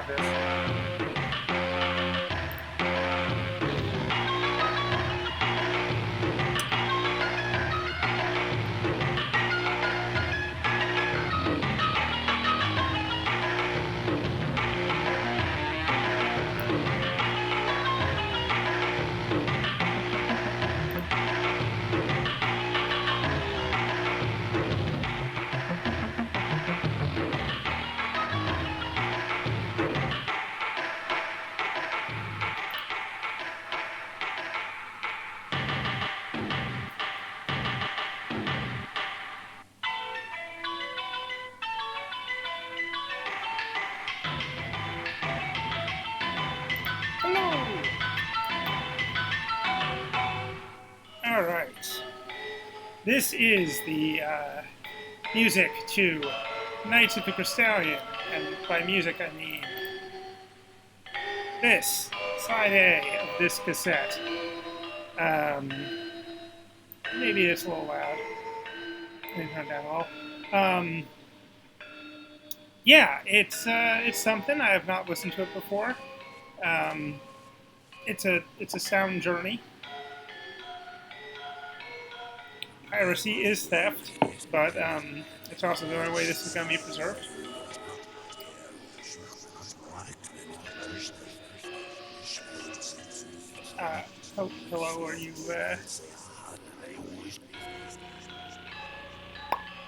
about this. Alright. This is the music to Knights of the Crystallion, and by music I mean this, side A of this cassette. Maybe it's a little loud. Maybe turn it down a little. Yeah, it's something. I have not listened to it before. It's a sound journey. Piracy is theft, but it's also the only way this is going to be preserved. Hello, are you,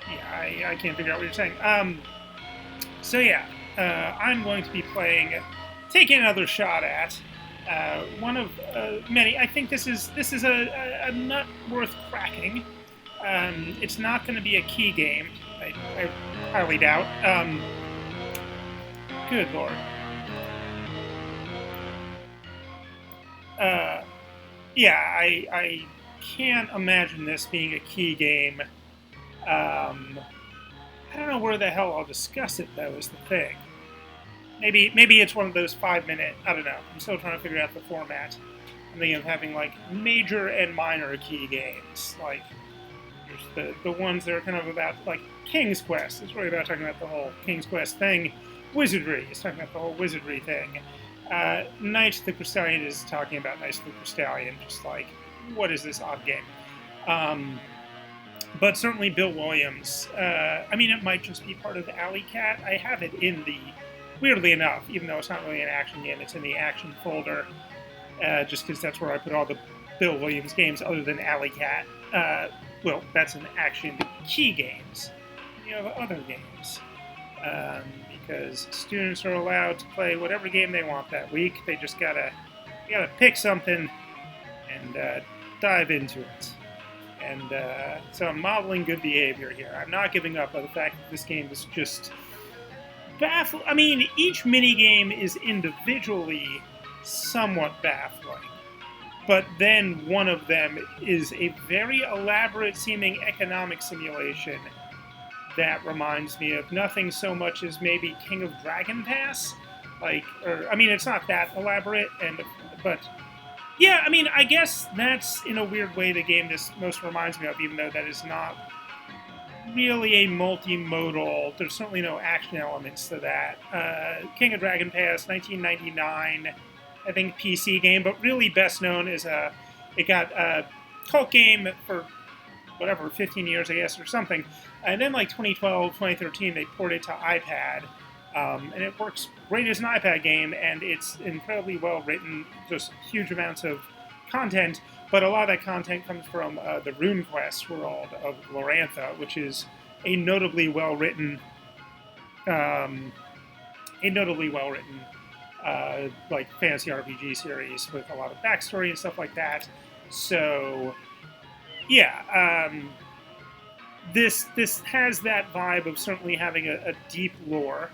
Yeah, I can't figure out what you're saying. So yeah, I'm going to be taking another shot at one of many. I think this is a nut worth cracking. It's not going to be a key game. I highly doubt. Good lord. Yeah, I can't imagine this being a key game. I don't know where the hell I'll discuss it, though, is the thing. Maybe it's one of those 5-minute, I don't know. I'm still trying to figure out the format. I'm thinking of having, like, major and minor key games. Like, there's the ones that are kind of about, like, King's Quest. It's really about talking about the whole King's Quest thing. Wizardry is talking about the whole wizardry thing. Knights of the Crystallion is talking about Knights of the Crystallion, just like, what is this odd game? But certainly Bill Williams. I mean, it might just be part of Alley Cat. I have it in the, weirdly enough, even though it's not really an action game, it's in the action folder, just because that's where I put all the Bill Williams games other than Alley Cat. Well, that's an action key games. You have other games. Because students are allowed to play whatever game they want that week. They just gotta pick something and dive into it. And so I'm modeling good behavior here. I'm not giving up on the fact that this game is just baffling. I mean, each minigame is individually somewhat baffling. But then one of them is a very elaborate-seeming economic simulation that reminds me of nothing so much as maybe King of Dragon Pass. I mean, it's not that elaborate, but yeah, I mean, I guess that's, in a weird way, the game this most reminds me of, even though that is not really a multimodal, there's certainly no action elements to that. King of Dragon Pass, 1999, I think PC game, but really best known as it got a cult game for whatever, 15 years, I guess, or something. And then, like, 2012, 2013, they ported it to iPad. And it works great as an iPad game, and it's incredibly well written, just huge amounts of content. But a lot of that content comes from the RuneQuest world of Glorantha, which is a notably well written, like fantasy RPG series with a lot of backstory and stuff like that. So, yeah, this has that vibe of certainly having a deep lore.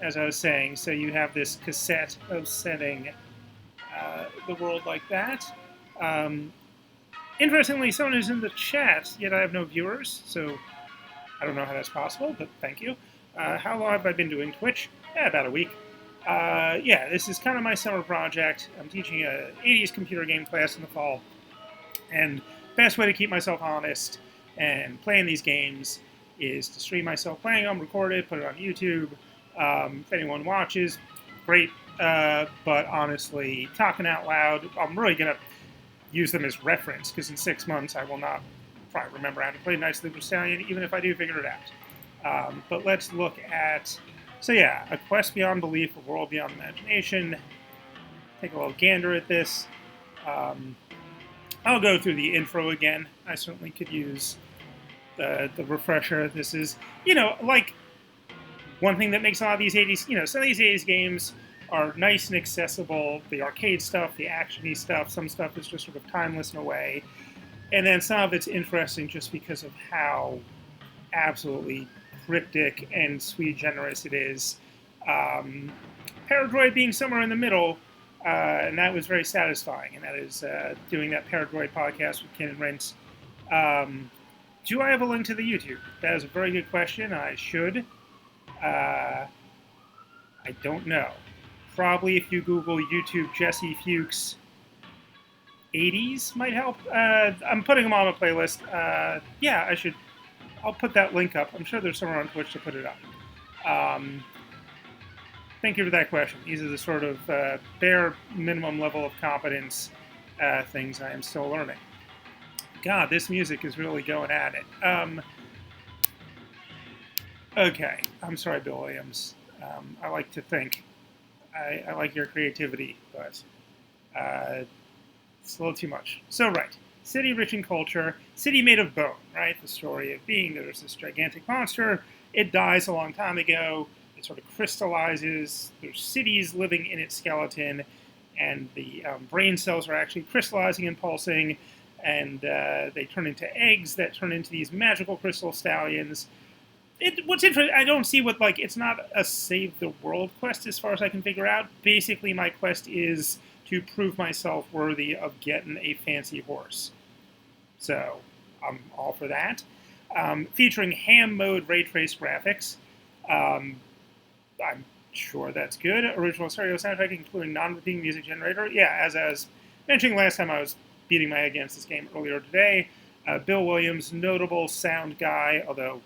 As I was saying, so you have this cassette of setting the world like that. Interestingly, someone is in the chat, yet I have no viewers, so I don't know how that's possible, but thank you. How long have I been doing Twitch? Yeah, about a week. Yeah, this is kind of my summer project. I'm teaching a 80s computer game class in the fall, and best way to keep myself honest and playing these games is to stream myself playing them, record it, put it on YouTube, If anyone watches, great. But honestly, talking out loud, I'm really going to use them as reference, because in 6 months I will not probably remember how to play nicely Crystallion, even if I do figure it out. But let's look at, so yeah, A Quest Beyond Belief, A World Beyond Imagination. Take a little gander at this. I'll go through the intro again. I certainly could use the refresher. This is, like, one thing that makes a lot of these 80s, some of these 80s games are nice and accessible. The arcade stuff, the action-y stuff, some stuff is just sort of timeless in a way. And then some of it's interesting just because of how absolutely cryptic and sui generis it is. Paradroid being somewhere in the middle, and that was very satisfying. And that is doing that Paradroid podcast with Ken and Rents. Do I have a link to the YouTube? That is a very good question. I should. I don't know. Probably if you Google YouTube Jesse Fuchs 80s might help. I'm putting them on a playlist. Yeah, I should. I'll put that link up. I'm sure there's somewhere on Twitch to put it up. Thank you for that question. These are the sort of bare minimum level of competence things I am still learning. God, this music is really going at it. Okay, I'm sorry, Bill Williams. I like to think. I like your creativity, but it's a little too much. So, right. City rich in culture, city made of bone, right? The story of being there's this gigantic monster. It dies a long time ago. It sort of crystallizes. There's cities living in its skeleton, and the brain cells are actually crystallizing and pulsing, and they turn into eggs that turn into these magical crystal stallions. What's interesting, I don't see what, like, it's not a save the world quest as far as I can figure out. Basically, my quest is to prove myself worthy of getting a fancy horse. So, I'm all for that. Featuring ham mode ray trace graphics. I'm sure that's good. Original stereo soundtrack, including non-repeating music generator. Yeah, as I was mentioning last time I was beating my head against this game earlier today. Bill Williams, notable sound guy, although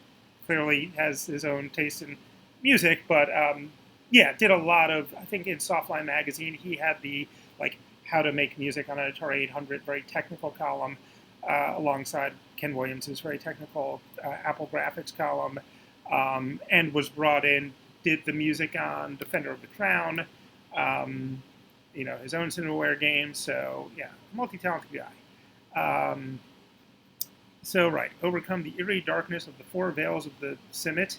clearly has his own taste in music, but yeah, did a lot of, I think in Softline magazine, he had the, like, how to make music on an Atari 800 very technical column, alongside Ken Williams' very technical Apple Graphics column, and was brought in, did the music on Defender of the Crown, his own Cinemaware game, so yeah, multi-talented guy. So, right, overcome the eerie darkness of the four veils of the Simmet.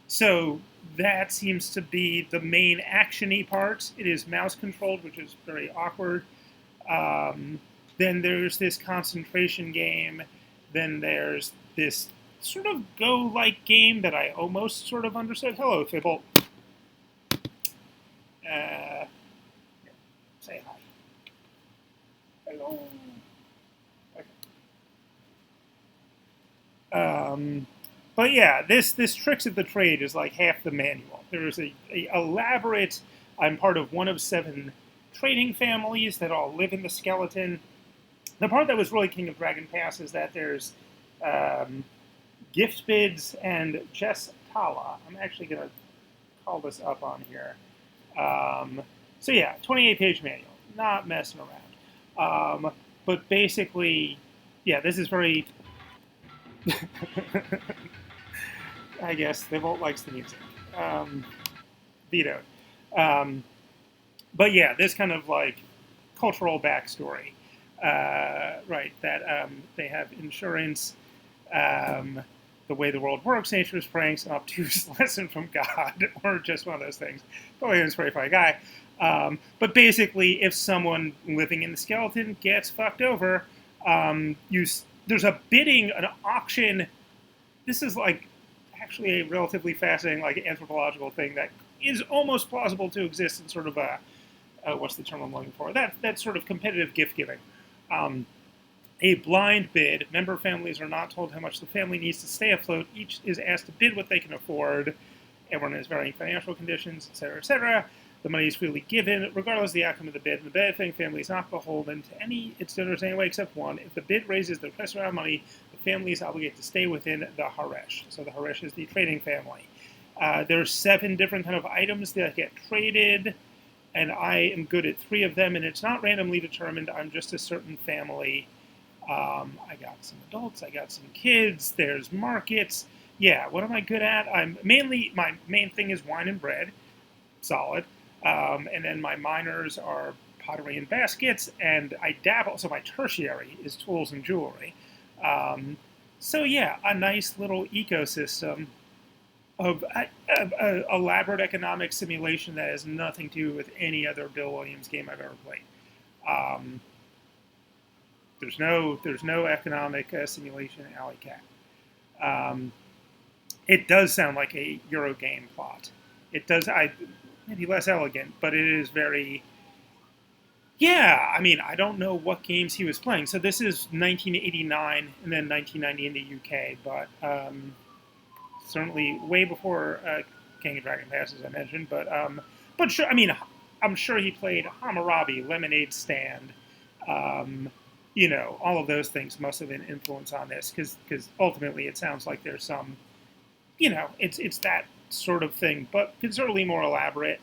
So that seems to be the main action-y part. It is mouse-controlled, which is very awkward. Then there's this concentration game. Then there's this sort of go-like game that I almost sort of understood. Hello, Fibble. Say hi. Hello. But yeah, this Tricks of the Trade is like half the manual. There's a elaborate, I'm part of one of 7 trading families that all live in the skeleton. The part that was really King of Dragon Pass is that there's gift bids and Jess Tala. I'm actually going to call this up on here. So yeah, 28-page manual. Not messing around. But basically, yeah, this is very... I guess they won't like the music. Vetoed. But yeah, this kind of like cultural backstory, right? That they have insurance, the way the world works, nature's pranks, an obtuse lesson from God, or just one of those things. William's a very funny guy. But basically, if someone living in the skeleton gets fucked over, there's a bidding, an auction. This is like actually a relatively fascinating, like, anthropological thing that is almost plausible to exist in sort of a what's the term I'm looking for? That sort of competitive gift giving. A blind bid. Member families are not told how much the family needs to stay afloat. Each is asked to bid what they can afford. Everyone has varying financial conditions, etc., etc. The money is freely given, regardless of the outcome of the bid. The benefiting family is not beholden to any its donors anyway, except one. If the bid raises the requested amount of money, the family is obligated to stay within the Haresh. So the Haresh is the trading family. There's 7 different kind of items that get traded, and I am good at 3 of them, and it's not randomly determined. I'm just a certain family. I got some adults, I got some kids, there's markets. Yeah, what am I good at? My main thing is wine and bread, solid. And then my minors are pottery and baskets, and I dabble, so my tertiary is tools and jewelry. So yeah, a nice little ecosystem of elaborate economic simulation that has nothing to do with any other Bill Williams game I've ever played. Um, there's no economic simulation in Alley Cat. It does sound like a Eurogame plot. It does, maybe less elegant, but it is very. Yeah, I mean, I don't know what games he was playing. So this is 1989 and then 1990 in the UK, but certainly way before King of Dragon Pass, as I mentioned. But sure, I mean, I'm sure he played Hammurabi, Lemonade Stand. All of those things must have been influence on this because ultimately it sounds like there's some, it's that sort of thing, but considerably more elaborate.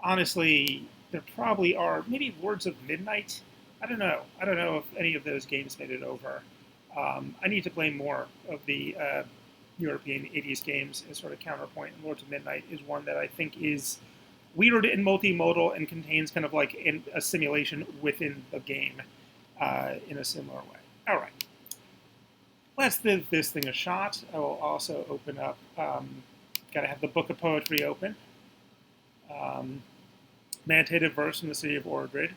Honestly, there probably are maybe Words of Midnight. I don't know. I don't know if any of those games made it over. I need to play more of the European 80s games as sort of counterpoint. And Lords of Midnight is one that I think is weird and multimodal and contains kind of like a simulation within the game in a similar way. All right. Let's give this thing a shot. I will also open up, got to have the Book of Poetry open. Meditative verse from the city of Ordred,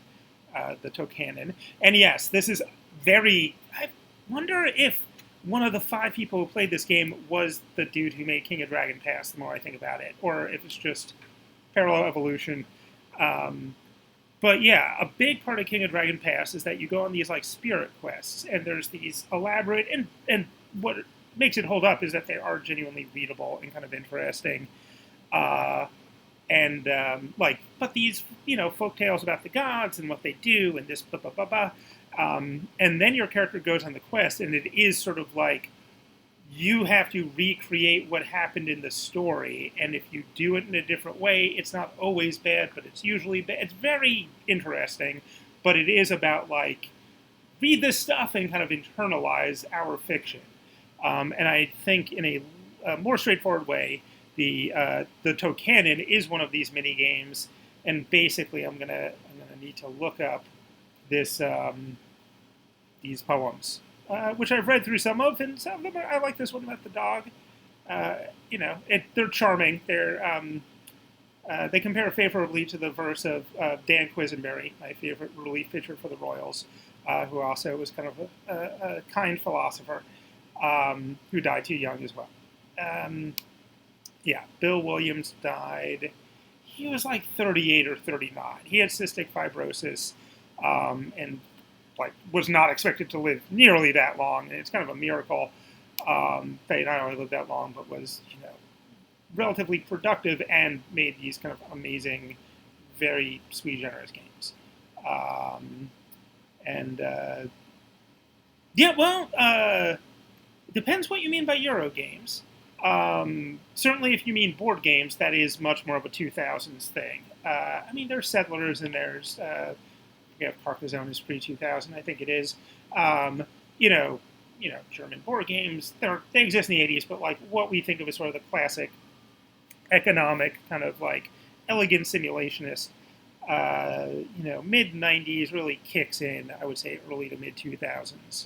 the Tokanen. And yes, this is very. I wonder if one of the 5 people who played this game was the dude who made King of Dragon Pass, the more I think about it, or if it's just parallel evolution. But yeah, a big part of King of Dragon Pass is that you go on these like spirit quests, and there's these elaborate, and what makes it hold up is that they are genuinely readable and kind of interesting. But these, folk tales about the gods and what they do and this blah, blah, blah, blah. And then your character goes on the quest, and it is sort of like you have to recreate what happened in the story. And if you do it in a different way, it's not always bad, but it's usually bad. It's very interesting, but it is about like, read this stuff and kind of internalize our fiction. And I think in a more straightforward way, the Tokanen is one of these mini games, and basically I'm gonna need to look up this these poems, which I've read through some of, and some of them I like this one about the dog. They're charming. They compare favorably to the verse of Dan Quisenberry, my favorite relief pitcher for the Royals, who also was kind of a kind philosopher who died too young as well. Bill Williams died. He was like 38 or 39. He had cystic fibrosis, and was not expected to live nearly that long. And it's kind of a miracle that he not only lived that long, but was relatively productive and made these kind of amazing, very sui generis games. Depends what you mean by Euro games. Certainly, if you mean board games, that is much more of a 2000s thing. There's Settlers and there's Carcassonne is pre-2000, I think it is. German board games. They exist in the 80s, but like what we think of as sort of the classic economic kind of like elegant simulationist. Mid 90s really kicks in. I would say early to mid 2000s.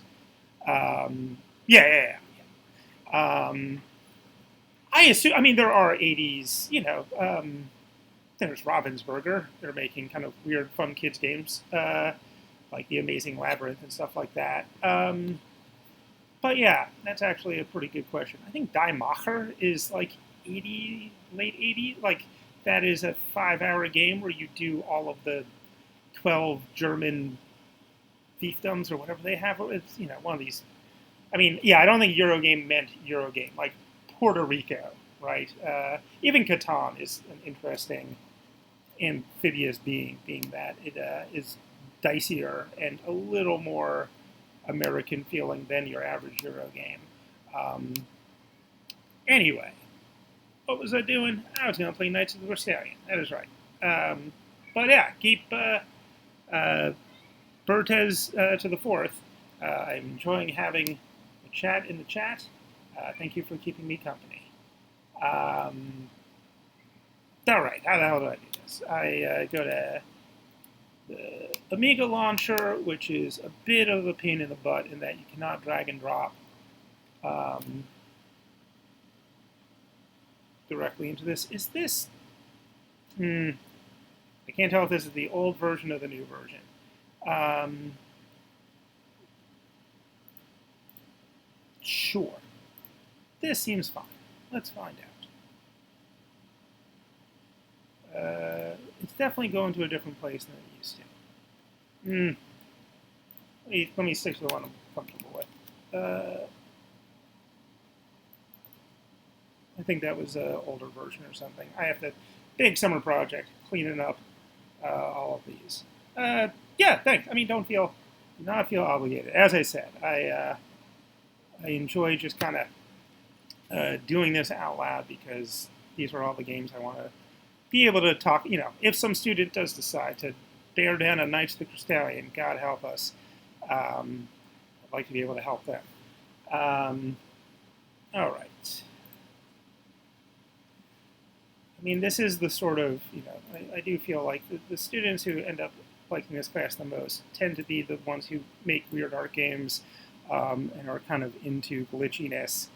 I assume, there are 80s, there's Ravensburger. They're making kind of weird, fun kids' games, like The Amazing Labyrinth and stuff like that. But yeah, that's actually a pretty good question. I think Die Macher is like 80, late 80. Like, that is a 5-hour game where you do all of the 12 German fiefdoms or whatever they have. It's, one of these. I don't think Eurogame meant Eurogame. Like, Puerto Rico, right? Even Catan is an interesting amphibious being that it is dicier and a little more American feeling than your average Euro game. Anyway, what was I doing? I was going to play Knights of the Crystallion. That is right. But yeah, keep Bertez to the fourth. I'm enjoying having a chat in the chat. Thank you for keeping me company. All right, how the hell do I do this? I go to the Amiga launcher, which is a bit of a pain in the butt in that you cannot drag and drop directly into this. Is this... I can't tell if this is the old version or the new version. Sure. This seems fine. Let's find out. It's definitely going to a different place than it used to. Let me stick to the one I'm comfortable with. I think that was an older version or something. I have the big summer project cleaning up all of these. Yeah, thanks. I mean, do not feel obligated. As I said, I enjoy just kind of doing this out loud because these are all the games I want to be able to talk. You know, if some student does decide to bear down on Knights of the Crystallion, God help us. I'd like to be able to help them. All right. I mean, this is the sort of, I do feel like the students who end up liking this class the most tend to be the ones who make weird art games and are kind of into glitchiness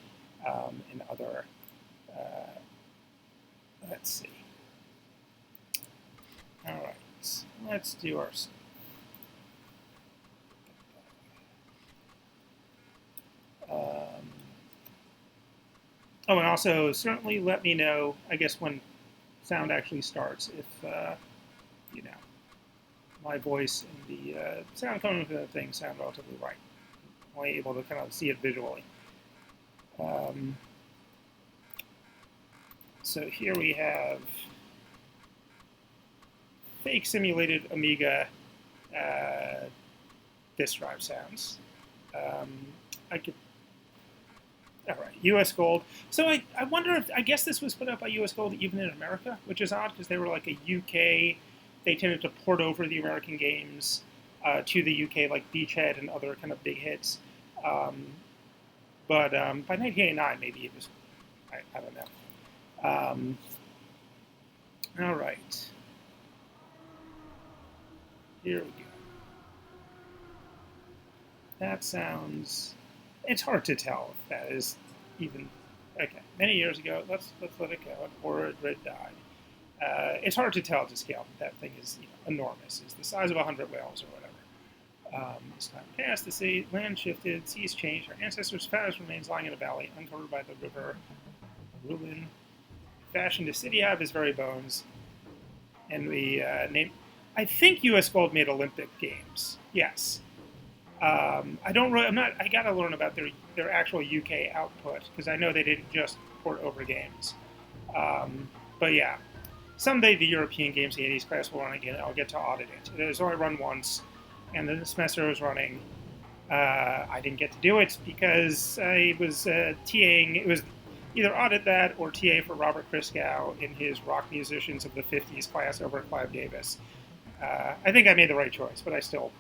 and other, let's see. All right, let's do our... Oh, and also certainly let me know, I guess, when sound actually starts, if, my voice and the sound coming from the thing sound relatively right. I'm only able to kind of see it visually. So here we have fake simulated Amiga disk drive sounds. I could... All right, U.S. Gold. So I wonder if, I guess this was put out by U.S. Gold even in America, which is odd because they were like a UK, they tended to port over the American games to the UK, like Beachhead and other kind of big hits. But by 1989, maybe it was, I don't know. All right. Here we go. That sounds... It's hard to tell if that is even... Okay, many years ago, let's let it go. Or Red died. It's hard to tell to scale. That thing is enormous. It's the size of 100 whales or whatever. As time passed, the sea, land shifted, seas changed. Our ancestors' past remains lying in a valley, uncovered by the river. Ruin fashioned a city out of his very bones. And we named... I think U.S. Gold made Olympic Games. Yes. I don't really, I gotta learn about their actual UK output, because I know they didn't just port over games. But yeah, someday the European Games, the 80s class will run again, and I'll get to audit it. It has only run once, and then the semester I was running, I didn't get to do it because I was TAing, it was either audit that or TA for Robert Christgau in his Rock Musicians of the 50s class over at Clive Davis. I think I made the right choice, but I still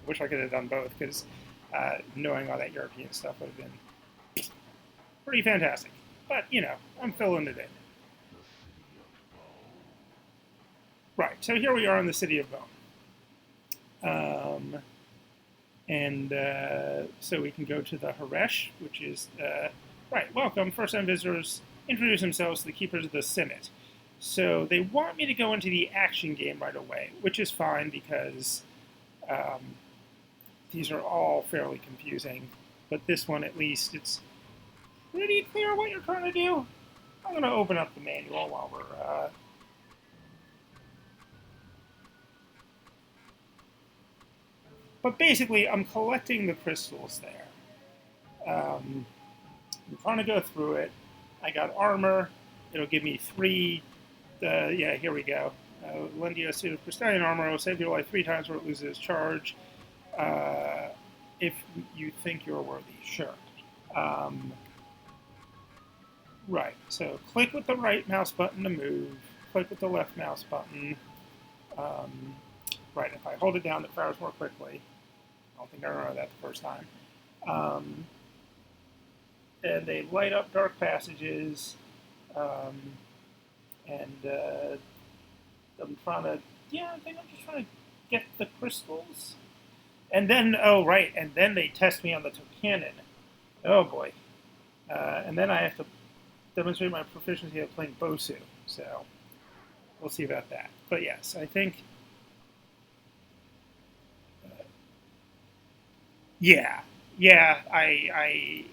wish I could have done both, because knowing all that European stuff would have been pretty fantastic. But, I'm filling it in. Right, so here we are in the City of Bone. So we can go to the Haresh, which is, right, welcome, first-time visitors, introduce themselves to the Keepers of the Simmet. So they want me to go into the action game right away, which is fine because these are all fairly confusing. But this one, at least, it's pretty clear what you're trying to do. I'm going to open up the manual while we're... But basically, I'm collecting the crystals there. I'm trying to go through it. I got armor. It'll give me 3... yeah, here we go. Lend you a suit of Crystallion armor. It will save your life 3 times where it loses its charge. If you think you're worthy, sure. Right, so click with the right mouse button to move, click with the left mouse button. Um, right, if I hold it down, it fires more quickly. I don't think I remember that the first time. Um, and they light up dark passages. Um, and I'm trying to, yeah, I think I'm just trying to get the crystals. And then, oh, right, and then they test me on the cannon. Oh, boy. And then I have to demonstrate my proficiency at playing Bosu. So we'll see about that. But yes, I think, yeah, yeah, I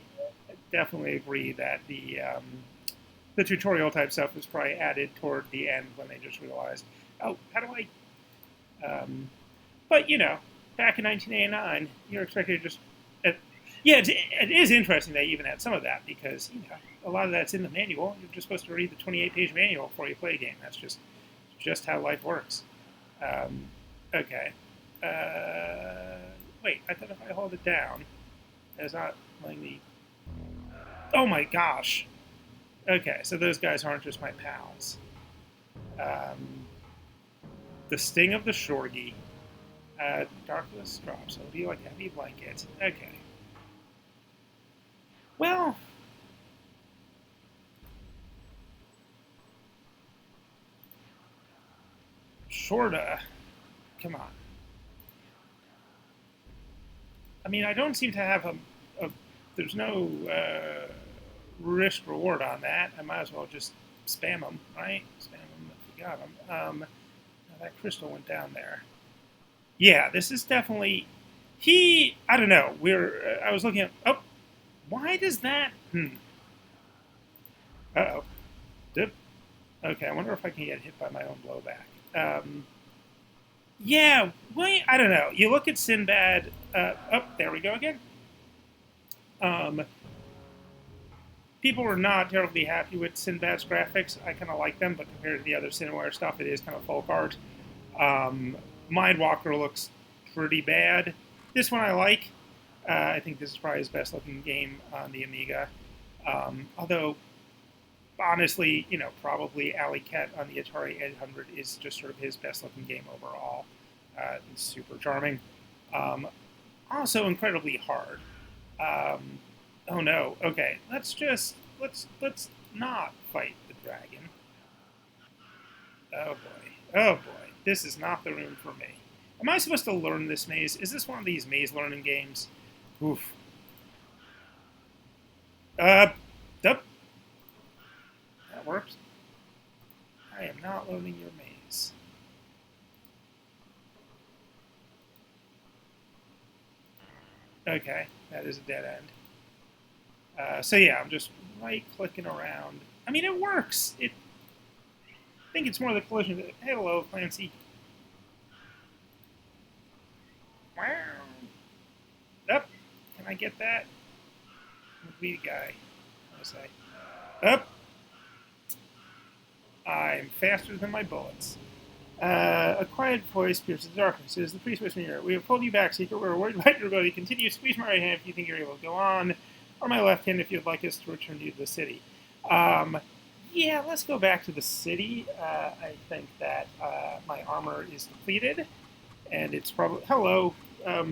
definitely agree that the tutorial type stuff was probably added toward the end when they just realized, oh, how do I? But you know, back in 1989, you're expected to just, yeah, it is interesting they even had some of that because you know a lot of that's in the manual. You're just supposed to read the 28-page manual before you play a game. That's just how life works. Um, okay. Wait, I thought if I hold it down, it's not letting me. Oh my gosh. Okay, so those guys aren't just my pals. Um, the sting of the shorty. Darkness drops. It'll be like heavy blanket. Okay. Well, Shorta. Come on. I mean, I don't seem to have a there's no risk reward on that. I might as well just spam them, right? Spam them if we got them. That crystal went down there. Yeah, this is definitely he. I don't know. I was looking at. Oh, why does that? Uh oh. Dip. Okay, I wonder if I can get hit by my own blowback. Yeah, wait, I don't know. You look at Sinbad. Oh, there we go again. Um, People were not terribly happy with Sinbad's graphics. I kind of like them, but compared to the other Cineware stuff, it is kind of folk art. Um, Mindwalker looks pretty bad. This one I like. I think this is probably his best looking game on the Amiga. Although, honestly, you know, probably Alley Cat on the Atari 800 is just sort of his best looking game overall. It's super charming. Um, Also incredibly hard. Um, oh no. Okay, let's not fight the dragon. Oh boy. Oh boy. This is not the room for me. Am I supposed to learn this maze? Is this one of these maze learning games? Oof. Yep. That works. I am not learning your maze. Okay, that is a dead end. So yeah, I'm just right clicking around. I mean, it works. I think it's more the collision. Hey, hello, Clancy. Wow. Up. Can I get that? Be the guy. What do I say? Up. I'm faster than my bullets. A quiet voice pierces the darkness. It is the priest whispering here. We have pulled you back, Seeker. We're worried about your ability. Continue. Squeeze my right hand if you think you're able to go on, or my left hand if you'd like us to return you to the city. Yeah, let's go back to the city. I think that my armor is depleted, and it's probably hello. All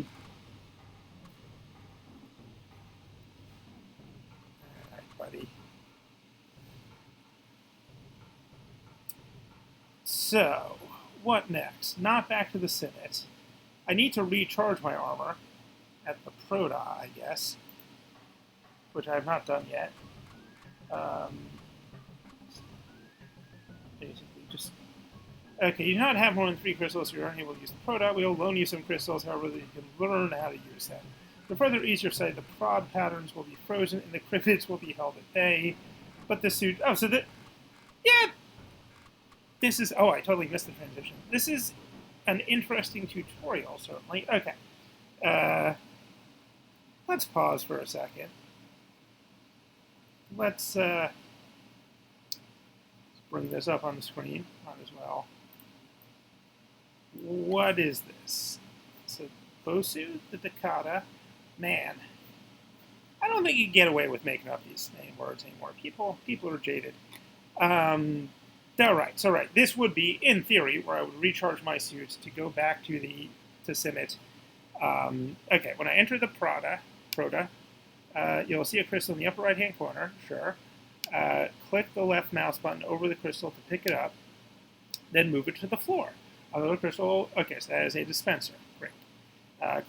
right, buddy. So, what next? Not back to the Senate. I need to recharge my armor at the Proda, I guess, which I have not done yet. Um, Basically, just okay. You do not have more than 3 crystals. You're unable to use the Proda. We'll loan you some crystals, however, you can learn how to use them. To further ease your sight, the prod patterns will be frozen and the cryptids will be held at bay. But the suit. Oh, so yeah. This is. Oh, I totally missed the transition. This is an interesting tutorial, certainly. Okay. Uh, let's pause for a second. Let's bring this up on the screen. Might as well. What is this? So Bosu, the Dakota. Man, I don't think you get away with making up these name words anymore. People are jaded. All right, so right, this would be, in theory, where I would recharge my suits to go back to Simit. Okay, when I enter the Proda, you'll see a crystal in the upper right-hand corner, sure. Click the left mouse button over the crystal to pick it up, then move it to the floor. Another crystal, okay, so that is a dispenser, great.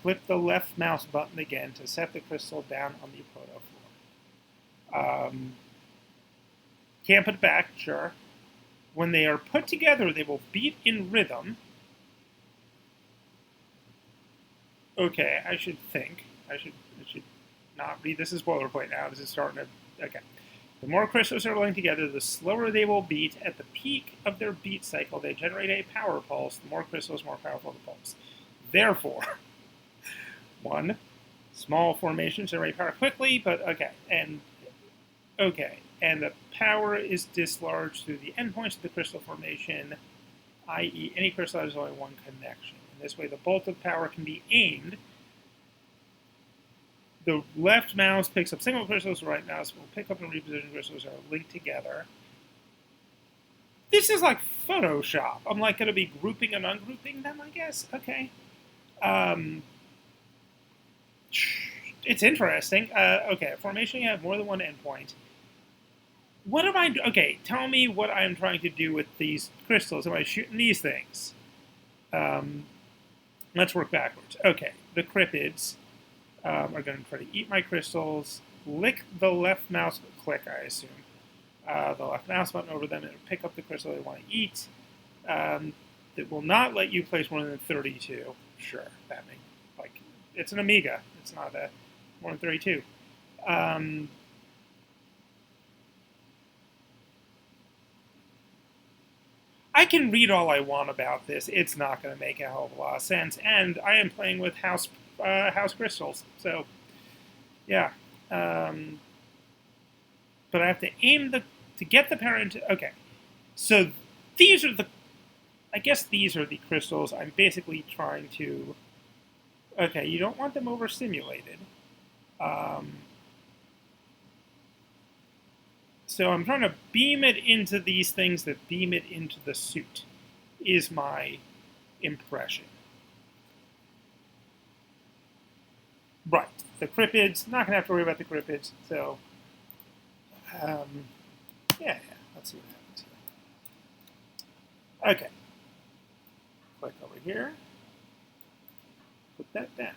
Click the left mouse button again to set the crystal down on the proto floor. Can't put it back, sure. When they are put together, they will beat in rhythm. Okay, I should not read this as boilerplate now. This is starting to, okay. The more crystals are linked together, the slower they will beat. At the peak of their beat cycle, they generate a power pulse. The more crystals, more powerful the pulse. Therefore, 1, small formations generate power quickly, but okay, and the power is discharged through the endpoints of the crystal formation, i.e., any crystal has only one connection. In this way, the bolt of power can be aimed. The left mouse picks up single crystals, the right mouse will pick up and reposition crystals that are linked together. This is like Photoshop. I'm like going to be grouping and ungrouping them, I guess. Okay. It's interesting. Okay, formation, you have more than one endpoint. What am I... Okay, tell me what I'm trying to do with these crystals. Am I shooting these things? Let's work backwards. Okay, the cryptids are going to try to eat my crystals. Lick the left mouse... Click, I assume. The left mouse button over them and pick up the crystal they want to eat. It will not let you place more than 32. Sure, that makes... Like, it's an Amiga. It's not more than 32. I can read all I want about this. It's not going to make a hell of a lot of sense. And I am playing with house crystals. So, yeah. But I have to aim to get the power into... Okay. So these are the... I guess these are the crystals I'm basically trying to... Okay, you don't want them overstimulated. So I'm trying to beam it into these things that beam it into the suit, is my impression. Right, the cryptids, not going to have to worry about the cryptids, so, yeah, let's see what happens here. Okay, click over here, put that down,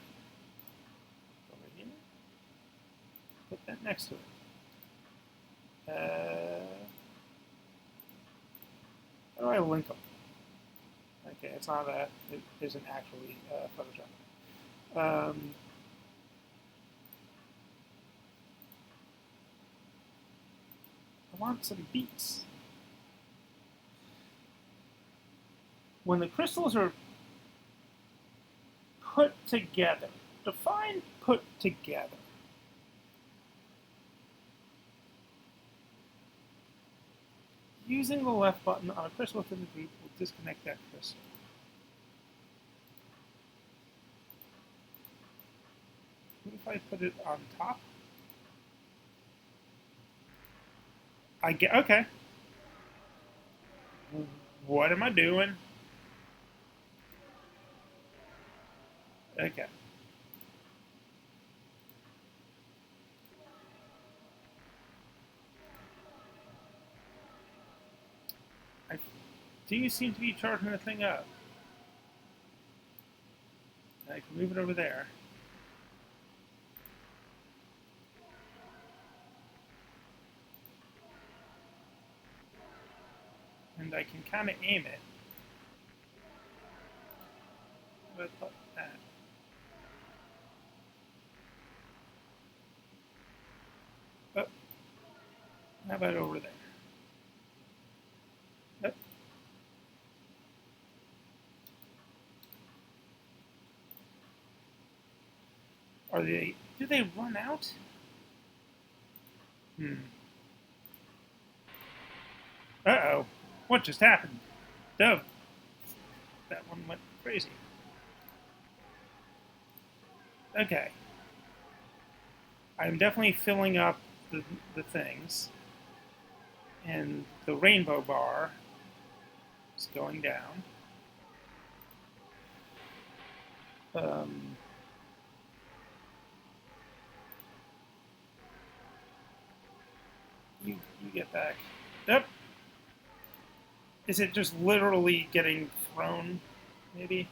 over here, put that next to it. How do I link them? Okay, it's not it isn't actually Photoshop. I want some beats. When the crystals are put together, define put together. Using the left button on a crystal within the group will disconnect that crystal. What if I put it on top? I get, okay. What am I doing? Okay. Do you seem to be charging the thing up? I can move it over there. And I can kind of aim it. But like that. Oh. How about over there? Oh. Do they run out? Uh-oh. What just happened? Dove. That one went crazy. Okay. I'm definitely filling up the things. And the rainbow bar is going down. You get back. Yep. Is it just literally getting thrown? Maybe.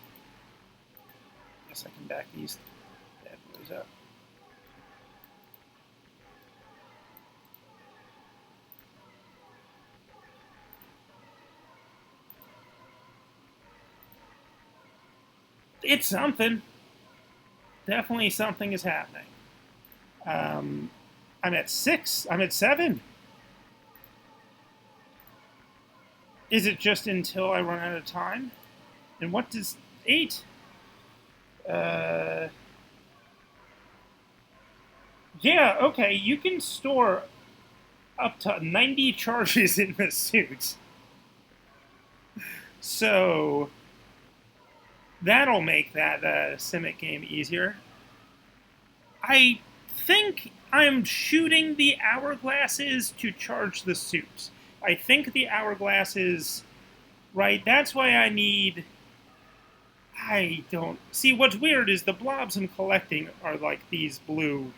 Guess I can back these bad boys up. It's something. Definitely something is happening. I'm at 6. I'm at 7. Is it just until I run out of time? And what does 8? Yeah, okay. You can store up to 90 charges in the suit. So that'll make that Simic game easier. I think I'm shooting the hourglasses to charge the suit. I think the hourglasses, right? That's why I need. I don't see what's weird is the blobs I'm collecting are like these blue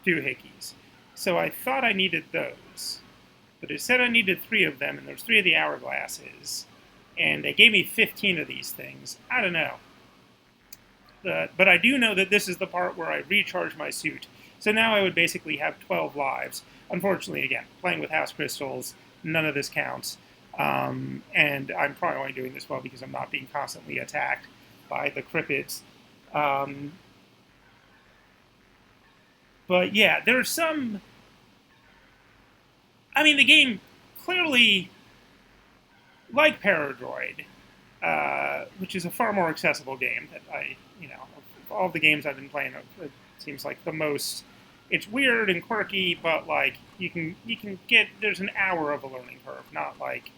doohickeys. So I thought I needed those, but it said I needed 3 of them, and there's 3 of the hourglasses, and they gave me 15 of these things. I don't know. But I do know that this is the part where I recharge my suit. So now I would basically have 12 lives. Unfortunately, again, playing with house crystals, none of this counts. And I'm probably only doing this well because I'm not being constantly attacked by the cryptids. But yeah, there's some. I mean, the game clearly, like Paradroid, which is a far more accessible game that of all the games I've been playing, it seems like the most. It's weird and quirky, but like you can get there's an hour of a learning curve, not like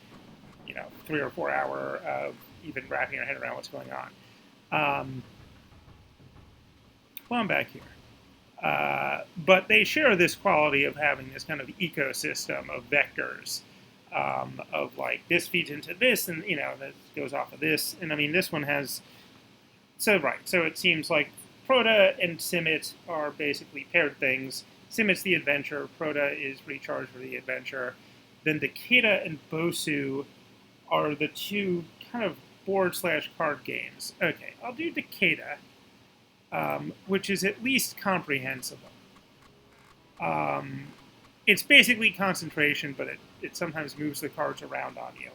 3 or 4 hour of even wrapping your head around what's going on. Well, I'm back here. But they share this quality of having this kind of ecosystem of vectors, of like this feeds into this, and that goes off of this. And I mean, this one has so it seems like Proto and Simit are basically paired things. Simit's the adventure, Proto is recharge for the adventure. Then Takeda and Bosu are the 2 kind of board/card games. Okay, I'll do Takeda, which is at least comprehensible. It's basically concentration, but it sometimes moves the cards around on you.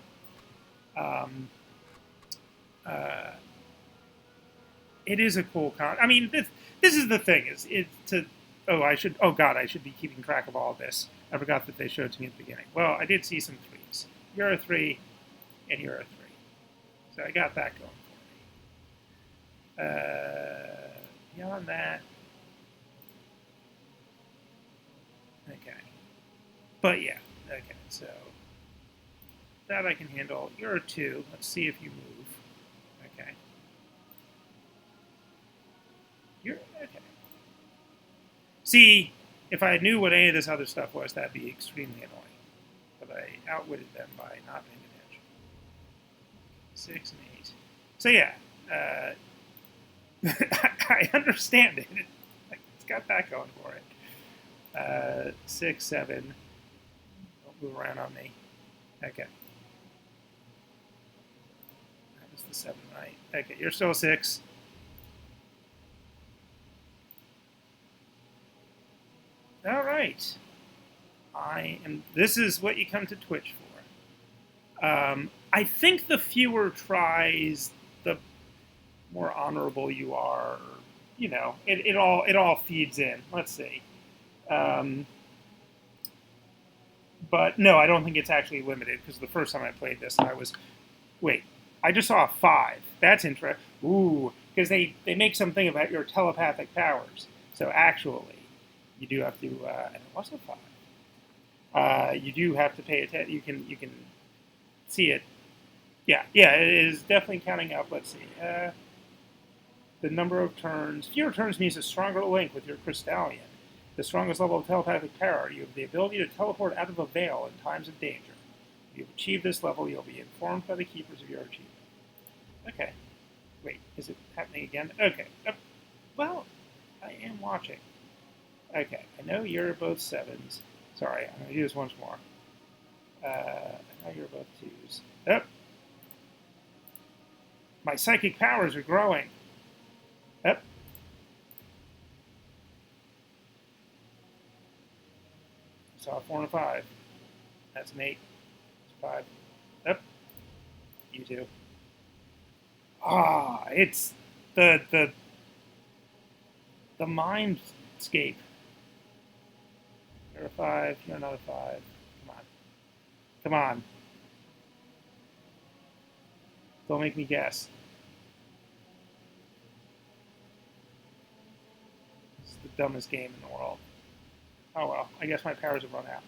It is a cool I mean, this is the thing. I should be keeping track of all of this. I forgot that they showed to me at the beginning. Well, I did see some 3s. You're a 3, and you're a 3. So I got that going for me. Beyond that, okay. But yeah, okay. So that I can handle. You're a 2. Let's see if you move. Okay. You're okay. See, if I knew what any of this other stuff was, that'd be extremely annoying. But I outwitted them by not paying attention. 6 and 8. So yeah, I understand it. It's got that going for it. 6, 7. Don't move around on me. Okay. That was the 7, right? Okay, you're still 6. All right. This is what you come to Twitch for. I think the fewer tries, the more honorable you are. It all feeds in. Let's see. But no, I don't think it's actually limited because the first time I played this, I just saw a 5. That's interesting. Ooh, because they make something about your telepathic powers. So actually, you do have to, and it was a 5. You do have to pay attention. You can see it. Yeah, it is definitely counting up. Let's see. The number of turns. Fewer turns means a stronger link with your Crystallion. the strongest level of telepathic power. You have the ability to teleport out of a veil in times of danger. If you've achieved this level, you'll be informed by the keepers of your achievement. Okay. Wait, is it happening again? Okay. Well, I am watching. Okay, I know you're both 7s. Sorry, I'm going to do this once more. I know you're both 2s. Oh! My psychic powers are growing. Oh! Saw 4 and a 5. That's an 8. That's 5. Oh! You 2. Ah, it's the mindscape. You're a 5, you're another 5. Come on. Come on. Don't make me guess. This is the dumbest game in the world. Oh well, I guess my powers have run out.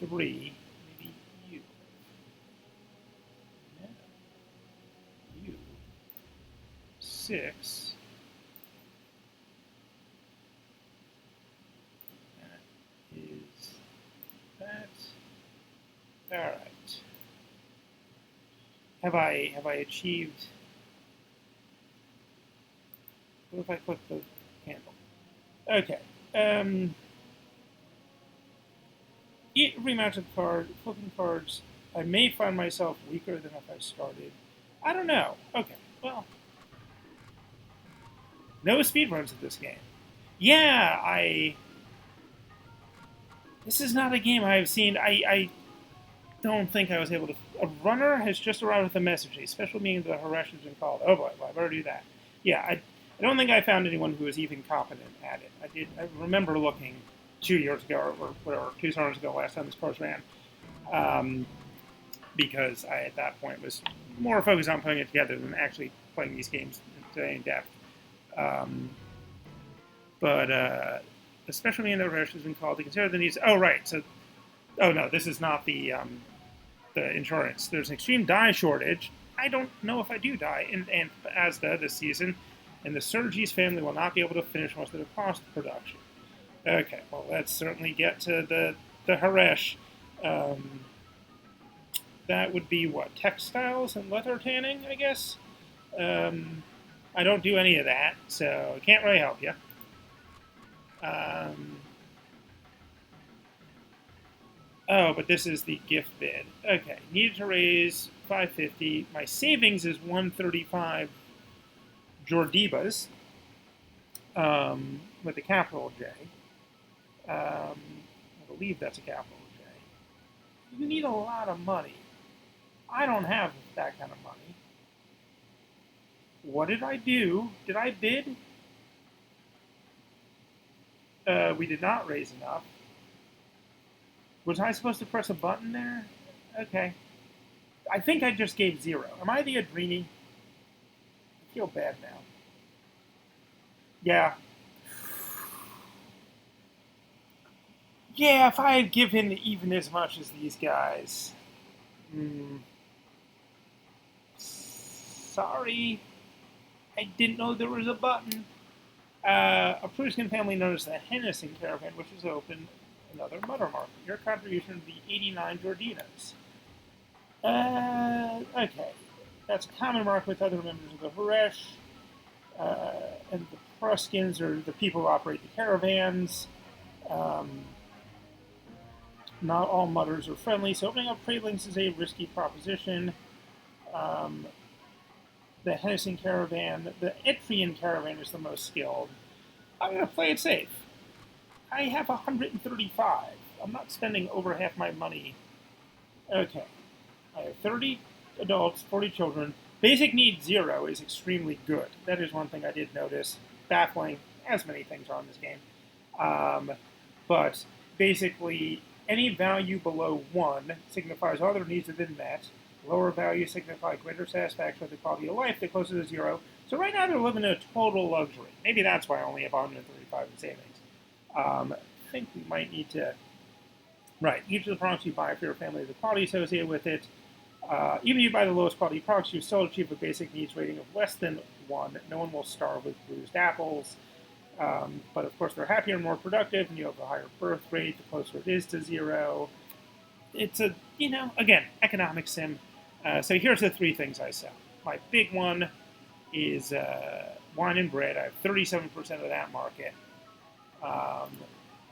3, maybe you. No. You. 6. All right. Have I achieved? What if I click the handle? Okay. Rematch of card, flipping cards. I may find myself weaker than if I started. I don't know. Okay. Well, no speedruns of this game. Yeah, This is not a game I've seen. I don't think I was able to. A runner has just arrived with a message. A special meeting of the Harash has been called. Oh boy, well, I better do that. Yeah, I don't think I found anyone who was even competent at it. I remember looking 2 years ago or whatever, 2 summers ago, last time this course ran, because I at that point was more focused on putting it together than actually playing these games in depth. But the special meeting of the Harash has been called to consider the needs. Oh right, so oh no, this is not the insurance. There's an extreme die shortage. I don't know if I do die in Asda this season, and the Sergis family will not be able to finish most of the cost of production. Okay, well let's certainly get to the Harash. That would be what, textiles and leather tanning, I guess. I don't do any of that, so I can't really help you. Oh, but this is the gift bid. Okay, needed to raise 550. My savings is 135 Jordibas, with a capital J. I believe that's a capital J. You need a lot of money. I don't have that kind of money. What did I do? Did I bid? We did not raise enough. Was I supposed to press a button there? Okay. I think I just gave 0. Am I the Adrini? I feel bad now. Yeah. Yeah, if I had given even as much as these guys. Sorry. I didn't know there was a button. A Persian family noticed the Hennessy caravan, which was open. Another mutter market. Your contribution would be 89 Jordinas. Okay. That's a common mark with other members of the Harash. And the Pruskins are the people who operate the caravans. Not all mutters are friendly, so opening up trade links is a risky proposition. The Hennessy caravan, the Etrian caravan is the most skilled. I'm going to play it safe. I have 135. I'm not spending over half my money. Okay. I have 30 adults, 40 children. Basic need 0 is extremely good. That is one thing I did notice. Baffling, as many things are in this game. But basically, any value below 1 signifies all their needs have been met. Lower values signify greater satisfaction with the quality of life. They're closer to 0. So right now they're living in a total luxury. Maybe that's why I only have 135 in savings. I think we might need to... Right, each of the products you buy for your family has a quality associated with it. Even if you buy the lowest quality products, you still achieve a basic needs rating of less than 1. No one will starve with bruised apples. But of course, they're happier and more productive, and you have a higher birth rate the closer it is to zero. It's a, again, economic sim. So here's the three things I sell. My big one is wine and bread. I have 37% of that market.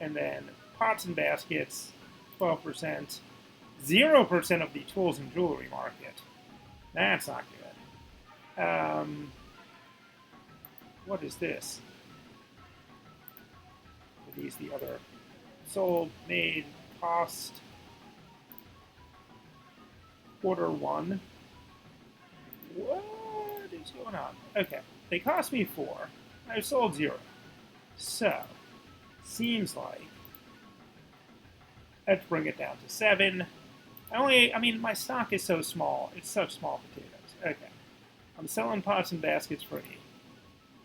And then pots and baskets, 12%. 0% of the tools and jewelry market. That's not good. What is this? Are these the other sold, made, cost? Quarter one. What is going on? Okay, they cost me 4. I've sold 0. So, seems like let's bring it down to 7. My stock is so small. It's such small potatoes. Okay, I'm selling pots and baskets for 8.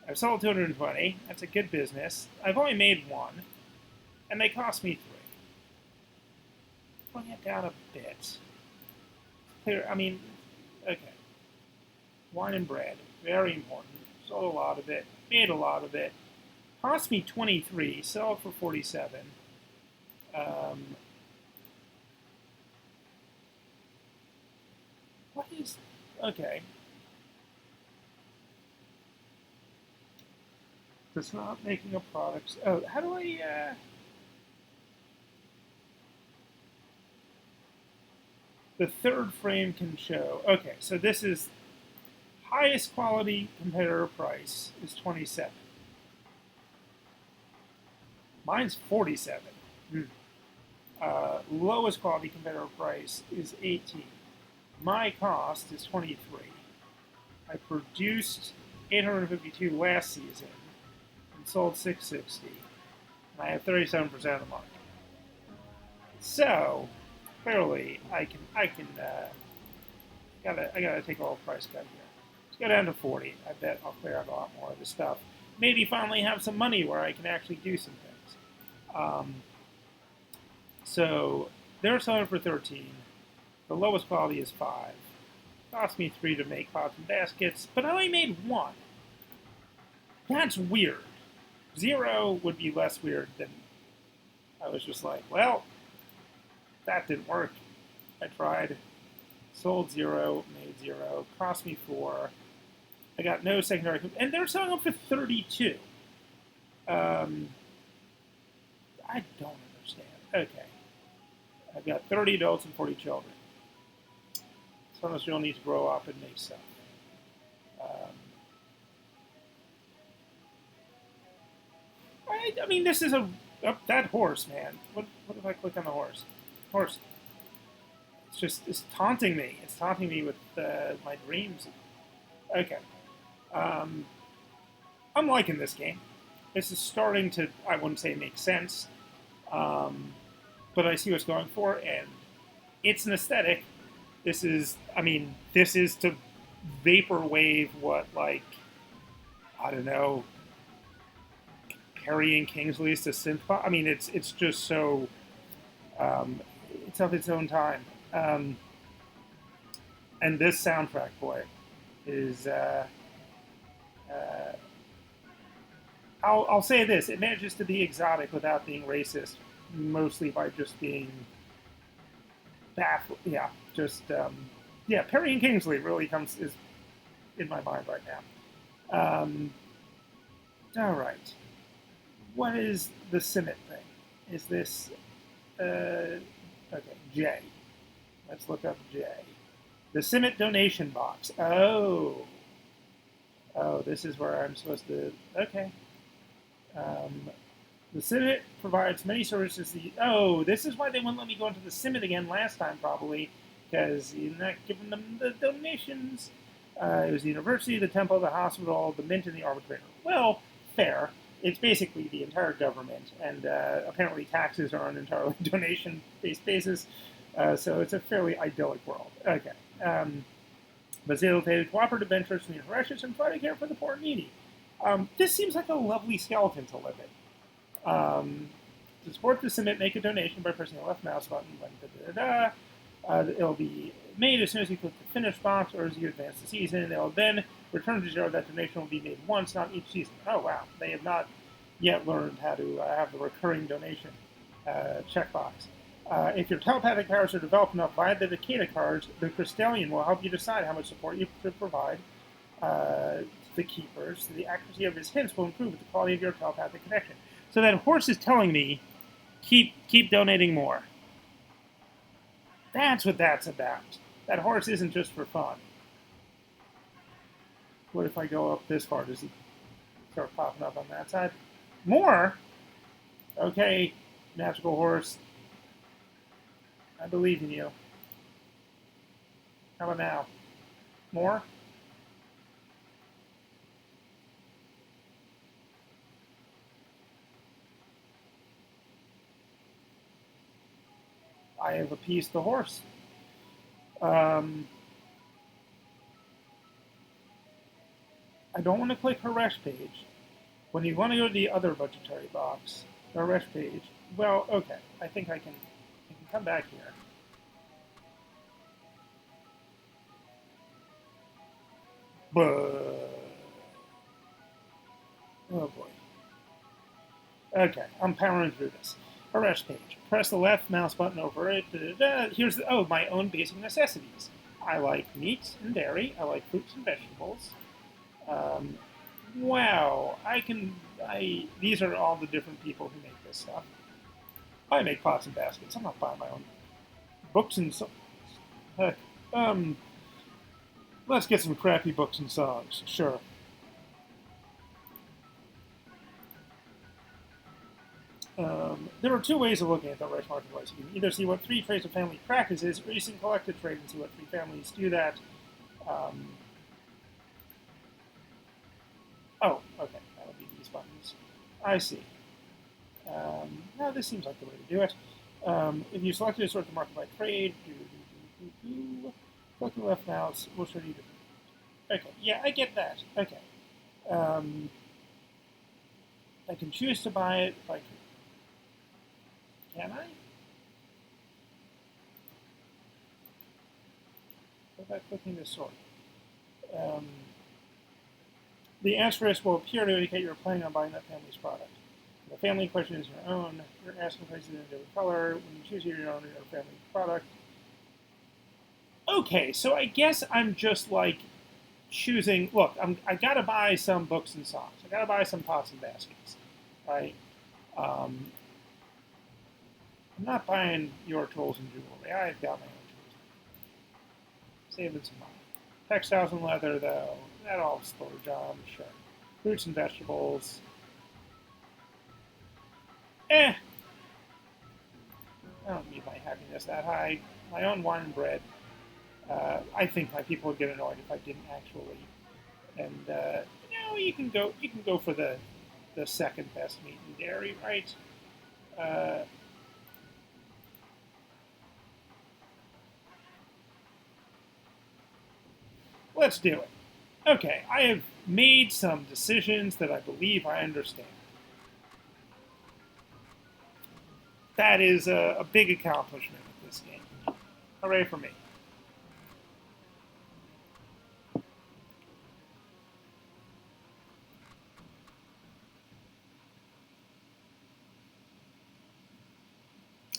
I've sold 220. That's a good business. I've only made 1, and they cost me 3. Bring it down a bit. Clear. Okay. Wine and bread, very important. Sold a lot of it. Made a lot of it. Cost me 23. Sell it for 47. What is... Okay. It's not making a product. Oh, how do I... The third frame can show... Okay, so this is... Highest quality competitor price is 27. Mine's 47. Lowest quality competitor price is 18. My cost is 23. I produced 852 last season and sold 660. And I have 37% of the market. So clearly, I gotta take a little price cut here. Let's go down to 40. I bet I'll clear out a lot more of this stuff. Maybe finally have some money where I can actually do some things. So they're selling for 13. The lowest quality is 5. Cost me 3 to make pots and baskets, but I only made 1. That's weird. 0 would be less weird than... I was just like, well, that didn't work. I tried. Sold 0, made 0, cost me 4. I got no secondary... And they're selling them for 32. I don't understand. Okay. I've got 30 adults and 40 children. Some of us will need to grow up and make stuff. This is a... Oh, that horse, man. What if I click on the horse? Horse. It's taunting me. It's taunting me with my dreams. Okay. I'm liking this game. This is starting to, I wouldn't say make sense, but I see what's going for, and it's an aesthetic. This is to vaporwave what, like, I don't know, Perry and Kingsley's to synth pop. It's just so, it's of its own time. And this soundtrack, boy, is, I'll say this, it manages to be exotic without being racist, mostly by just being baffled. Yeah, Perry and Kingsley really is in my mind right now. All right. What is the Simmet thing? Is this, okay, J. Let's look up J. The Simmet donation box. Oh, this is where I'm supposed to, okay. The Simmet provides many services. This is why they wouldn't let me go into the Simmet again last time, probably, because you're not giving them the donations. It was the university, the temple, the hospital, the mint, and the arbitrator. Well, fair. It's basically the entire government, and apparently taxes are on an entirely donation-based basis, so it's a fairly idyllic world. Okay. Facilitated cooperative ventures in the Horatius and try to care for the poor and needy. This seems like a lovely skeleton to live in. To support the Simmet, make a donation by pressing the left mouse button. It'll be made as soon as you click the finish box or as you advance the season. It'll then return to 0. That donation will be made once, not each season. Oh, wow. They have not yet learned how to have the recurring donation checkbox. If your telepathic powers are developed enough via the Decada cards, the Crystallion will help you decide how much support you should provide to the keepers. The accuracy of his hints will improve with the quality of your telepathic connection. So that horse is telling me, keep donating more. That's what that's about. That horse isn't just for fun. What if I go up this far? Does he start popping up on that side? More? Okay, magical horse. I believe in you. How about now? More? I have appeased the horse. I don't want to click Haresh page. When you want to go to the other budgetary box, the Haresh page, well, okay, I think I can come back here. But, oh boy. Okay, I'm powering through this. Haresh page. Press the left mouse button over it. Here's my own basic necessities. I like meat and dairy. I like fruits and vegetables. Wow, these are all the different people who make this stuff. I make pots and baskets. I'm not buying my own books and songs. Heck, let's get some crappy books and songs. Sure. There are two ways of looking at the Haresh marketplace. You can either see what 3 traits of family practices, or you can collect a trait and see what 3 families do that. Oh, okay, that'll be these buttons. I see. Now this seems like the way to do it. If you selected a sort the market by trade, click the left mouse, we'll show you the. Okay, yeah, I get that. Okay. I can choose to buy it if I can I? Without clicking this sort. The asterisk will appear to indicate you're planning on buying that family's product. The family in question is your own. You're asking prices in a different color. When you choose your own family product. Okay, so I guess I'm just like choosing. Look, I gotta buy some books and songs. I gotta buy some pots and baskets, right? I'm not buying your tools and jewelry. I've got my own tools. Saving some money. Textiles and leather, though, that all storage on, sure. Fruits and vegetables. I don't need my happiness that high. My own wine and bread. I think my people would get annoyed if I didn't actually. And you can go for the second best meat and dairy, right? Let's do it. Okay, I have made some decisions that I believe I understand. That is a big accomplishment with this game. Hooray for me.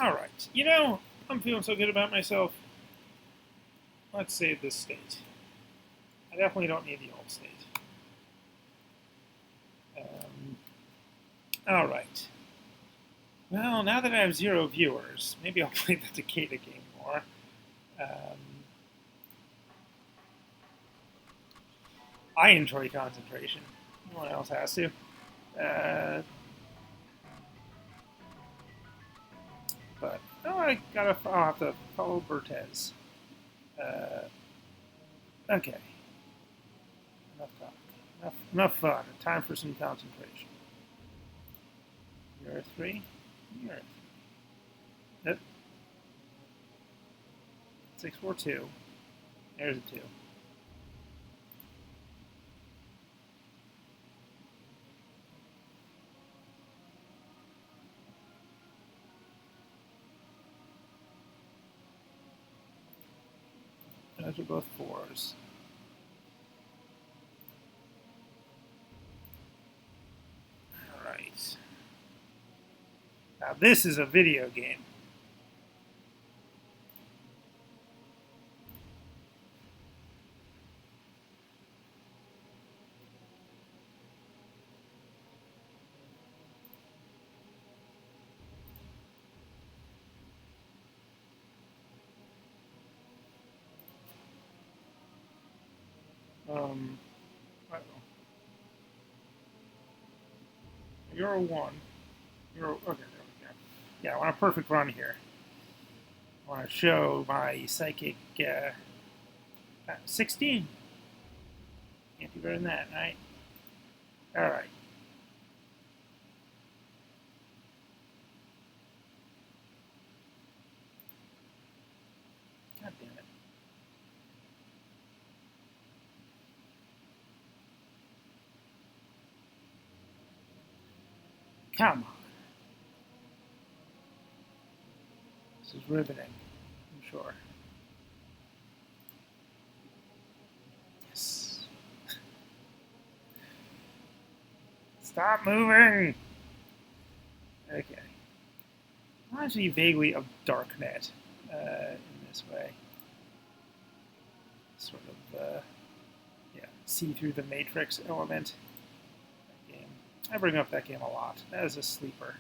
Alright, I'm feeling so good about myself. Let's save this state. I definitely don't need the old state. Alright. Well, now that I have 0 viewers, maybe I'll play the Decada game more. I enjoy concentration. No one else has to. But I'll have to follow Bertez. Okay. Enough talk. Enough fun. Time for some concentration. You're a 3. You're a 3. Yep. 6, 4, 2. There's a 2. Those are both 4s. Alright. Now this is a video game. I don't know. Euro 1. Euro, okay, there we go. Yeah, I want a perfect run here. I want to show my psychic 16. Can't do better than that, right? Alright. God damn it. Come on. This is riveting, I'm sure. Yes. Stop moving! Okay. Reminds me vaguely of Darknet in this way. Sort of, yeah, see through the Matrix element. That game. I bring up that game a lot. That is a sleeper.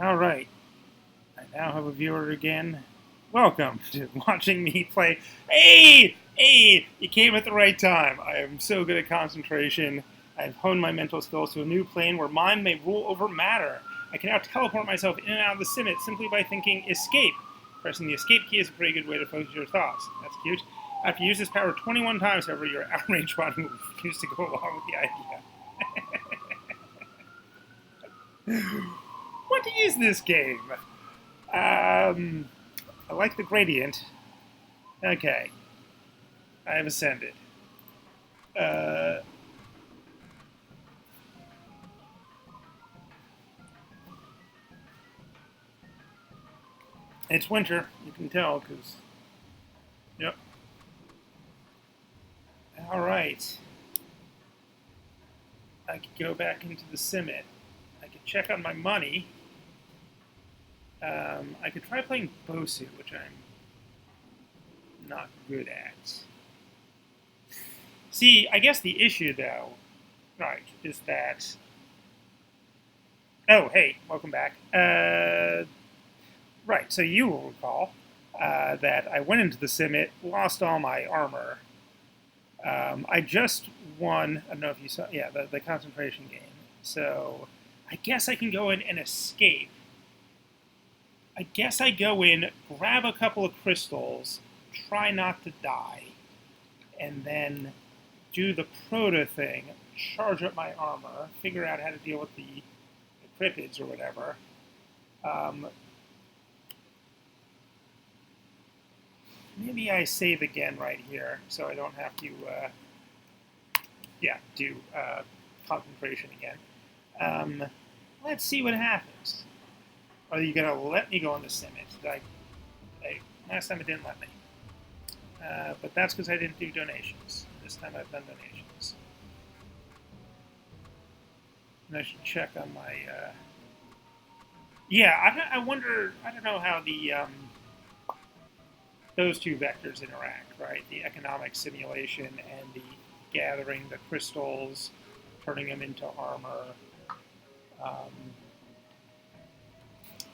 All right. I now have a viewer again. Welcome to watching me play. Hey! Hey! You came at the right time. I am so good at concentration. I've honed my mental skills to a new plane where mind may rule over matter. I can now teleport myself in and out of the simit simply by thinking escape. Pressing the escape key is a pretty good way to focus your thoughts. That's cute. After you use this power 21 times, however, your outraged body will refuse to go along with the idea. What is this game? I like the gradient. Okay. I have ascended. It's winter. You can tell, because... Yep. Alright. I could go back into the simit. I could check on my money. I could try playing Bosu, which I'm not good at. See, I guess the issue, though, right, is that... Oh, hey, welcome back. Right, so you will recall that I went into the simit, lost all my armor. I just won, I don't know if you saw, yeah, the concentration game. So I guess I can go in and escape. I guess I go in, grab a couple of crystals, try not to die, and then do the proto thing, charge up my armor, figure out how to deal with the cryptids or whatever. Maybe I save again right here, so I don't have to, do concentration again. Let's see what happens. Are you gonna let me go on the simit? Last time it didn't let me. But that's because I didn't do donations. This time I've done donations. And I should check on my... Yeah, I wonder... I don't know how the... those two vectors interact, right? The economic simulation and the gathering the crystals, turning them into armor.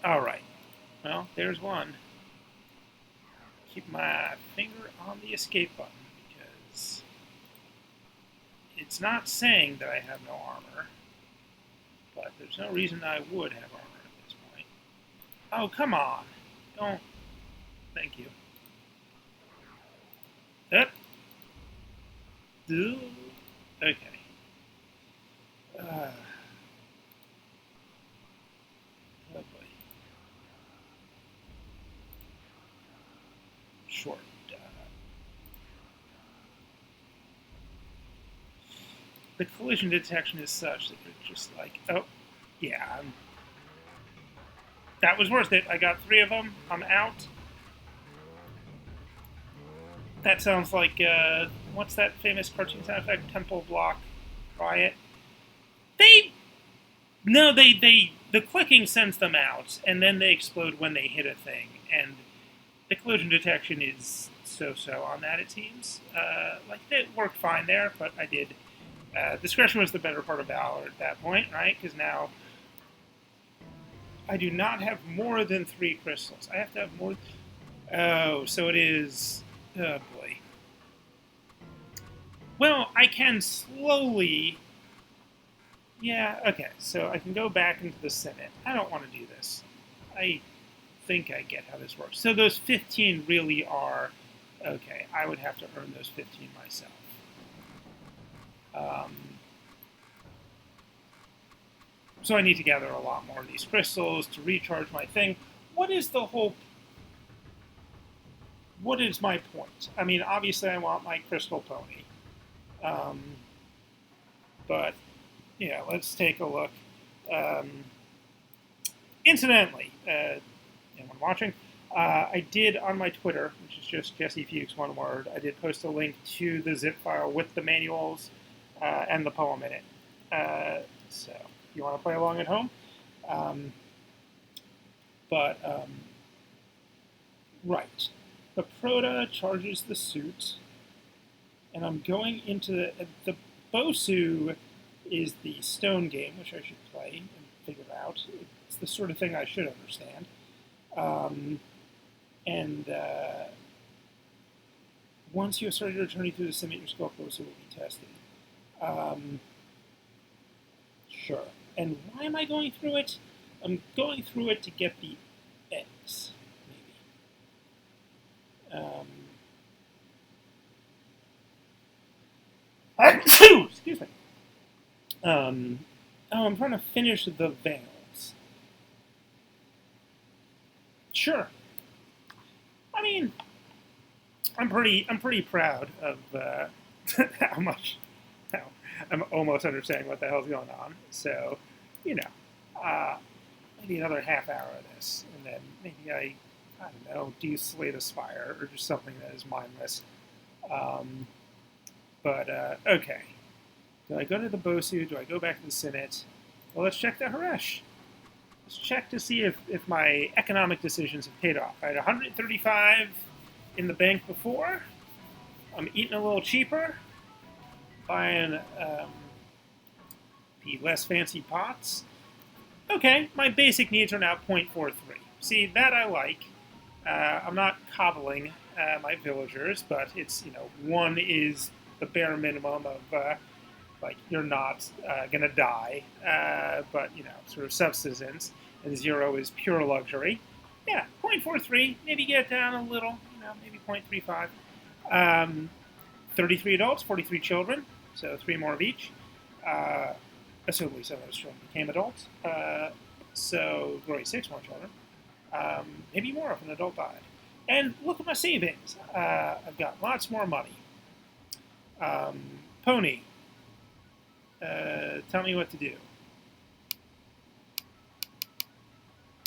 All right. Well, there's one. Keep my finger on the escape button because it's not saying that I have no armor, but there's no reason I would have armor at this point. Oh, come on. Don't. Thank you. Okay. Oh boy. Short. The collision detection is such that you're just like, oh, yeah, that was worth it. I got 3 of them. I'm out. That sounds like, what's that famous cartoon sound effect? Temple Block Riot. The clicking sends them out, and then they explode when they hit a thing. And the collision detection is so-so on that, it seems. Like, it worked fine there, but I did. Discretion was the better part of valor at that point, right? Because now I do not have more than 3 crystals. I have to have more. Oh, so it is. Oh boy. Well, I can slowly. Yeah, okay. So I can go back into the Senate. I don't want to do this. I think I get how this works. So those 15 really are. Okay, I would have to earn those 15 myself. So I need to gather a lot more of these crystals to recharge my thing. What is the whole... What is my point? I mean, obviously I want my crystal pony. But, yeah, let's take a look. Incidentally, anyone watching, I did on my Twitter, which is just Jesse Fuchs, one word, I did post a link to the zip file with the manuals and the poem in it. So if you want to play along at home. Right. The Proto charges the suit, and I'm going into the Bosu is the stone game, which I should play and figure out. It's the sort of thing I should understand. Once you have started your journey through the sim, your skill Bosu will be tested. Sure. And why am I going through it? I'm going through it to get the eggs, maybe. Excuse me. Oh, I'm trying to finish the veils. Sure. I mean, I'm pretty proud of how much. I'm almost understanding what the hell's going on. So, you know, maybe another half hour of this, and then maybe I don't know, do Slay the Spire or just something that is mindless. Okay. Do I go to the Bosu? Do I go back to the Senate? Well, let's check the Haresh. Let's check to see if my economic decisions have paid off. I had 135 in the bank before. I'm eating a little cheaper. Buying the less fancy pots. Okay, my basic needs are now 0.43. See, that I like. I'm not coddling my villagers, but it's, 1 is the bare minimum of, you're not going to die, but, sort of subsistence, and 0 is pure luxury. Yeah, 0.43, maybe get down a little, maybe 0.35. 33 adults, 43 children, so 3 more of each. Assumably some of those children became adults. So, glory, 6 more children. Maybe more if an adult died. And look at my savings. I've got lots more money. Pony, tell me what to do.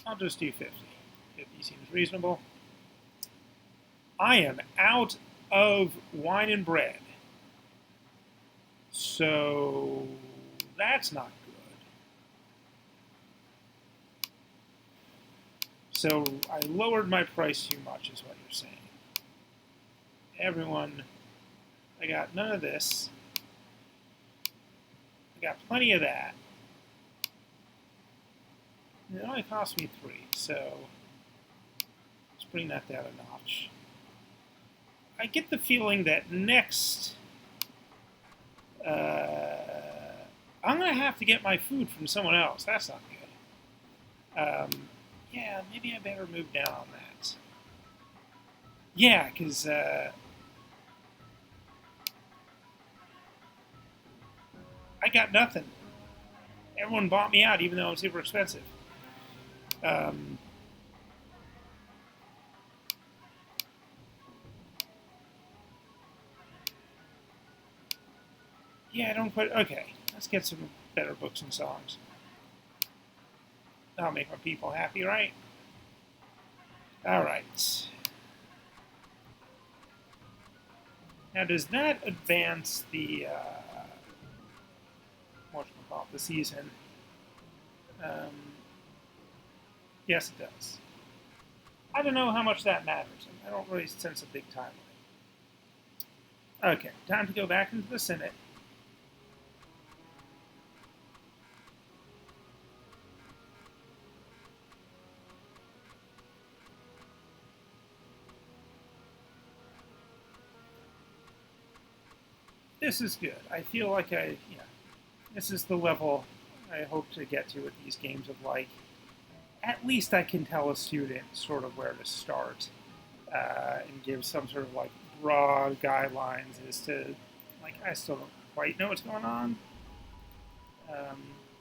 I'll just do 50. 50 seems reasonable. I am out of wine and bread. So that's not good. So I lowered my price too much is what you're saying. Everyone, I got none of this. I got plenty of that. It only cost me 3, so let's bring that down a notch. I get the feeling that next, I'm going to have to get my food from someone else. That's not good. Yeah, maybe I better move down on that. Yeah, because I got nothing. Everyone bought me out, even though I'm super expensive. Yeah, I don't quite... Okay, let's get some better books and songs. That'll make my people happy, right? All right. Now, does that advance the... whatchamacallit, the season? Yes, it does. I don't know how much that matters. I don't really sense a big timeline. Okay, time to go back into the Senate. This is good. I feel like this is the level I hope to get to with these games of like, at least I can tell a student sort of where to start and give some sort of like broad guidelines as to, like, I still don't quite know what's going on,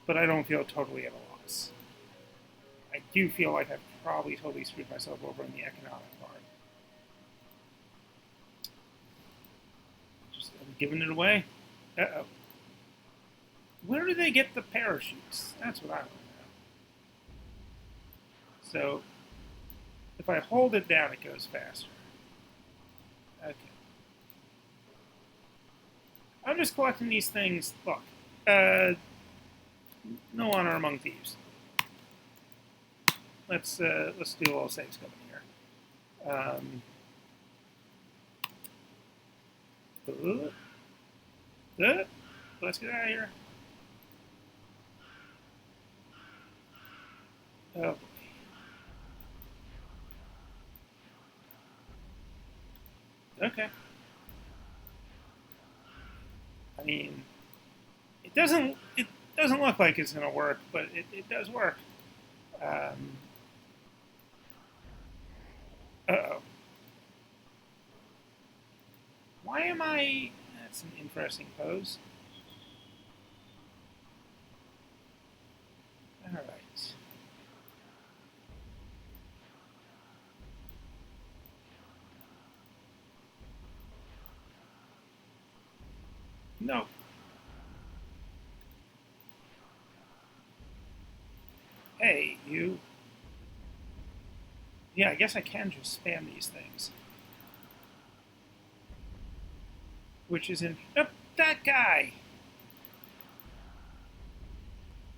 but I don't feel totally at a loss. I do feel like I've probably totally screwed myself over in the economic part. Just I'm giving it away. Uh-oh. Where do they get the parachutes? That's what I want to know. So, if I hold it down, it goes faster. Okay. I'm just collecting these things. Look, no honor among thieves. Let's do a little safe scubbing here. Let's get out of here. Oh. Okay. I mean, it doesn't look like it's going to work, but it does work. Uh-oh. Why am I... That's an interesting pose. All right. No. Hey, you. Yeah, I guess I can just spam these things. Which is in... Oh, that guy!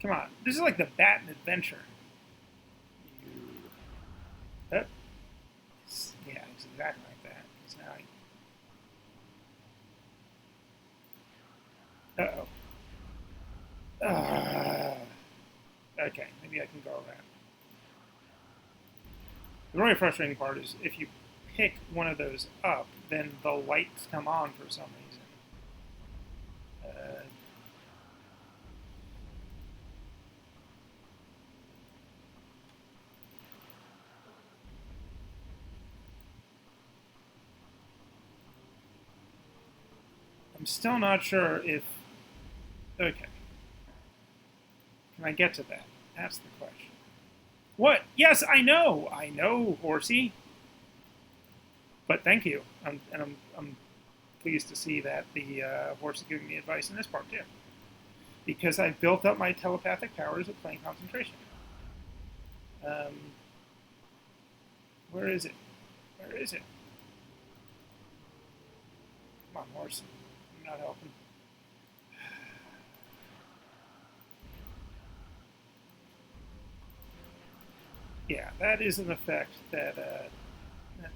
Come on. This is like the Baton Adventure. Yeah, it's exactly like that. It's now... Uh-oh. Okay, maybe I can go around. The really frustrating part is if you pick one of those up, then the lights come on for some reason. I'm still not sure if... Okay. Can I get to that? That's the question. What? Yes, I know! I know, horsey. But thank you. I'm pleased to see that the horse is giving me advice in this part, too. Because I've built up my telepathic powers of playing concentration. Where is it? Where is it? Come on, horse. You're not helping. Yeah, that is an effect, that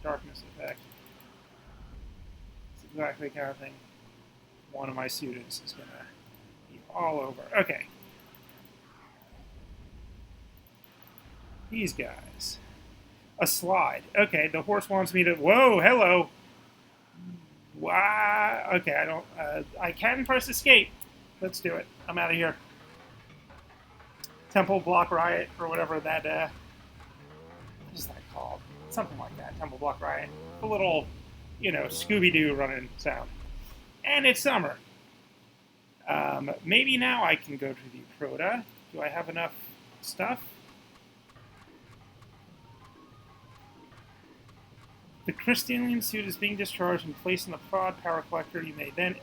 darkness effect. It's exactly the kind of thing one of my students is going to be all over. Okay. These guys. A slide. Okay, the horse wants me to... Whoa, hello! Wow. Okay, I don't... I can press escape. Let's do it. I'm out of here. Temple Block Riot, or whatever that... what is that called? Something like that. Temple Block Riot. A little, Scooby-Doo running sound. And it's summer. Maybe now I can go to the Proto. Do I have enough stuff? The Crystallion suit is being discharged and placed in the prod power collector. You may then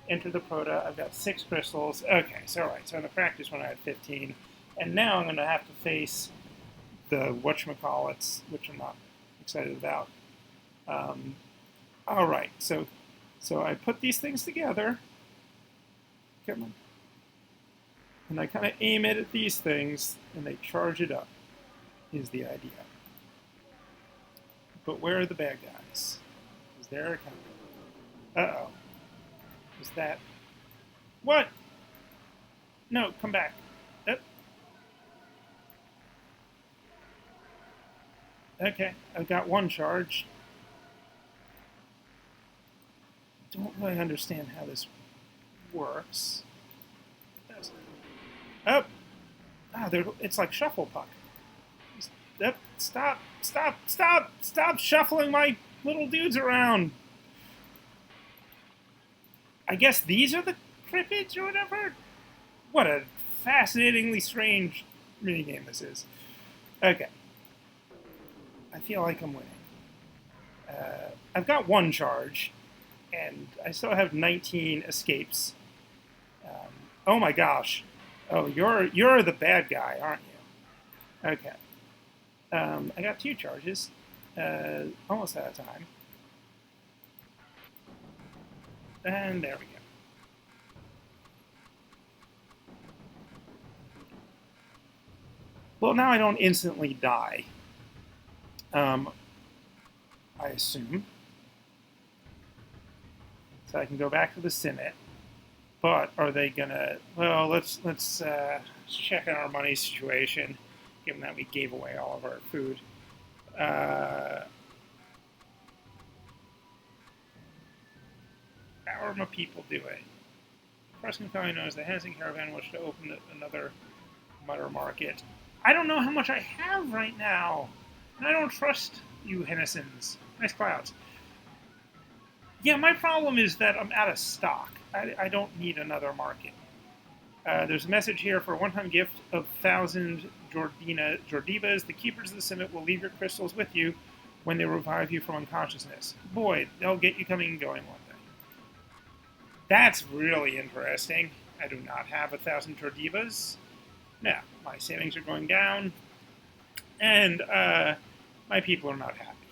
enter the Proto. I've got 6 crystals. Okay, so all right. So in the practice one I had 15. And now I'm going to have to face the whatchamacallits, which I'm not excited about. All right, so I put these things together. Come on. And I kind of aim it at these things, and they charge it up, is the idea. But where are the bad guys? Is there a counter? Uh-oh. Is that... What? No, come back. Okay, I've got 1 charge. Don't really understand how this works. Oh! Ah, it's like Shufflepuck. Stop shuffling my little dudes around. I guess these are the cryptids or whatever? What a fascinatingly strange minigame this is. Okay. I feel like I'm winning. I've got 1 charge, and I still have 19 escapes. Oh my gosh. Oh, you're the bad guy, aren't you? Okay. I got 2 charges. Almost out of time. And there we go. Well, now I don't instantly die. I assume. So I can go back to the Senate. But are they gonna? Well, let's check on our money situation, given that we gave away all of our food. How are my people doing? Preston County knows the Hennessy Caravan wished to open another mutter market. I don't know how much I have right now, and I don't trust you, Hennessons. Nice clouds. Yeah, my problem is that I'm out of stock. I don't need another market. There's a message here for a one-time gift of 1,000 Jordivas. The keepers of the summit will leave your crystals with you when they revive you from unconsciousness. Boy, they'll get you coming and going one day. That's really interesting. I do not have 1,000 Jordivas. No, my savings are going down, and my people are not happy.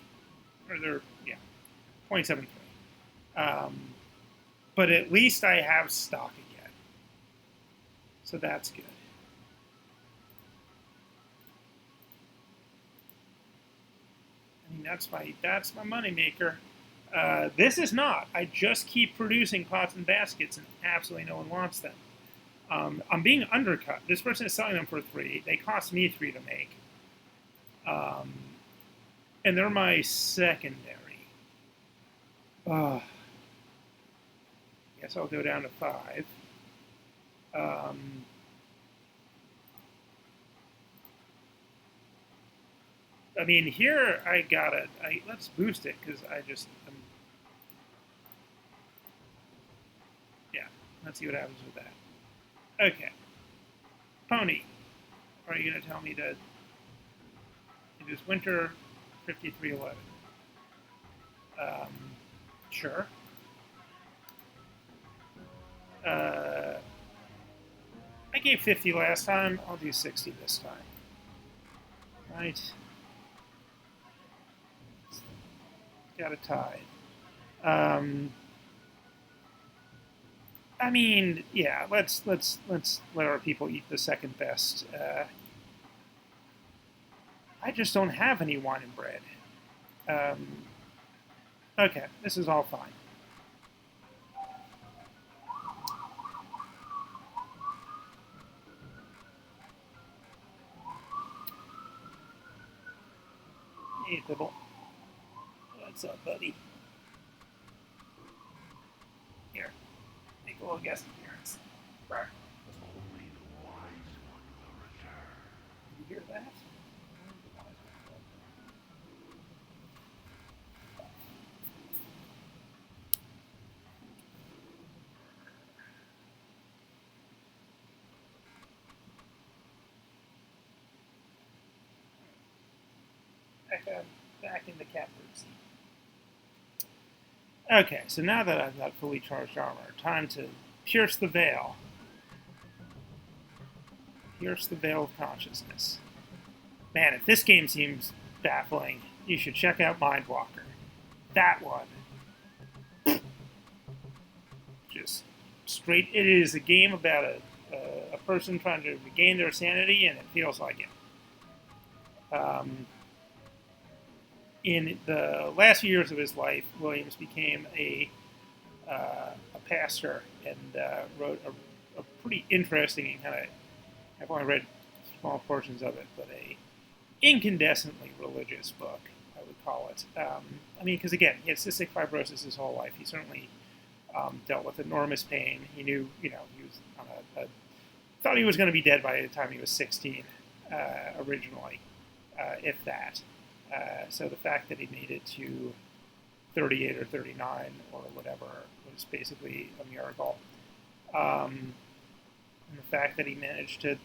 Or they're, 0.73. But at least I have stock again. So that's good. I mean, that's my moneymaker. This is not. I just keep producing pots and baskets, and absolutely no one wants them. I'm being undercut. This person is selling them for 3. They cost me 3 to make. And they're my secondary. Guess I'll go down to 5. I mean, here I gotta. Let's boost it because yeah. Let's see what happens with that. Okay, Pony. Are you gonna tell me to? It is winter, 5311. Sure. I gave 50 last time. I'll do 60 this time. Right. Got a tide. I mean, yeah. Let's let our people eat the second best. I just don't have any wine and bread. Okay, this is all fine. Hey, Pibble. What's up, buddy? Here, make a little guest appearance. Right. Only the wise one will return. Did you hear that? back in the captain's seat. Okay, so now that I've got fully charged armor, time to pierce the veil. Pierce the veil of consciousness. Man, if this game seems baffling, you should check out Mindwalker. That one. Just straight. It is a game about a person trying to regain their sanity, and it feels like it. In the last few years of his life, Williams became a pastor and wrote a pretty interesting and kind of, I've only read small portions of it, but a incandescently religious book, I would call it. I mean, because again, he had cystic fibrosis his whole life. He certainly dealt with enormous pain. He knew, he was on thought he was going to be dead by the time he was 16, originally, if that. So the fact that he made it to 38 or 39 or whatever was basically a miracle. And the fact that he managed to,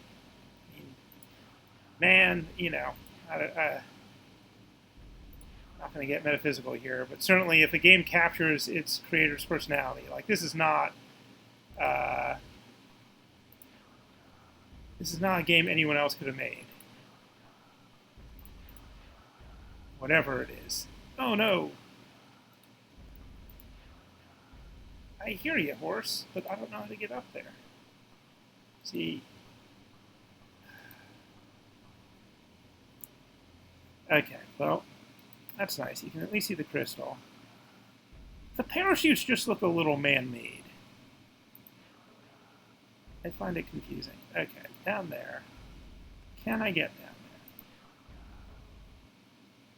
not going to get metaphysical here, but certainly if a game captures its creator's personality, like this is not a game anyone else could have made. Whatever it is. Oh no! I hear you, horse, but I don't know how to get up there. See? Okay, well, that's nice. You can at least see the crystal. The parachutes just look a little man-made. I find it confusing. Okay, down there. Can I get down there?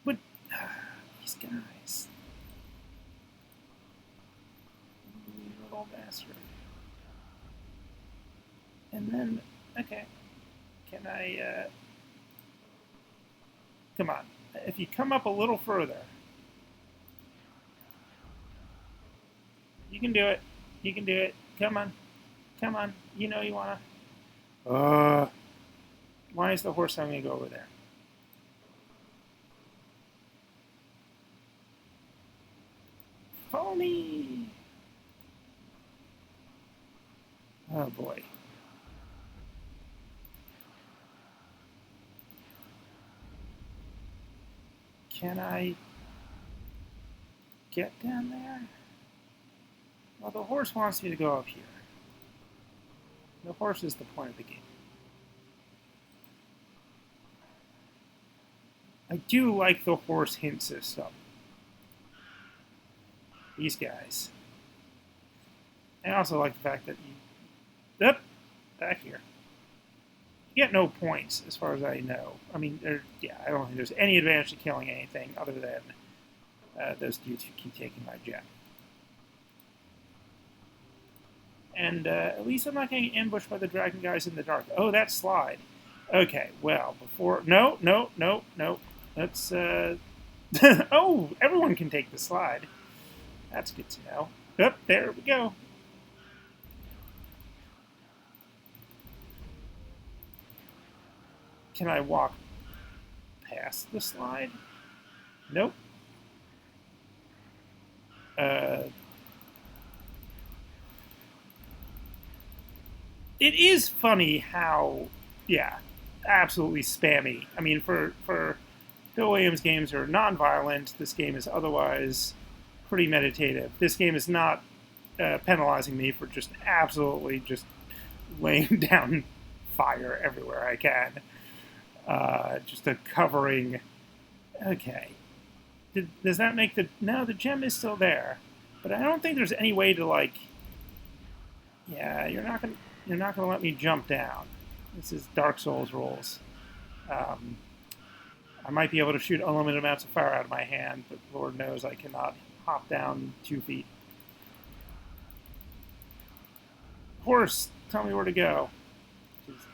But these guys. Little bastard. And then, okay. Can I, come on. If you come up a little further, you can do it. You can do it. Come on. Come on. You know you want to. Why is the horse telling me to go over there? Follow me. Oh boy. Can I get down there? Well, the horse wants me to go up here. The horse is the point of the game. I do like the horse hint system. These guys. I also like the fact that you... Yep, back here. You get no points, as far as I know. I mean, I don't think there's any advantage to killing anything other than those dudes who keep taking my jet. And at least I'm not getting ambushed by the dragon guys in the dark. Oh, that slide. Okay, well, before... No. Let's... Oh, everyone can take the slide. That's good to know. Yep, there we go. Can I walk past the slide? Nope. It is funny how, yeah, absolutely spammy. I mean, for Bill Williams games are non-violent. This game is otherwise pretty meditative. This game is not penalizing me for just absolutely just laying down fire everywhere I can. Just a covering. Okay. Does that make the... No, the gem is still there. But I don't think there's any way to, like... Yeah, you're not gonna let me jump down. This is Dark Souls rules. I might be able to shoot unlimited amounts of fire out of my hand, but Lord knows I cannot hop down 2 feet. Horse, tell me where to go.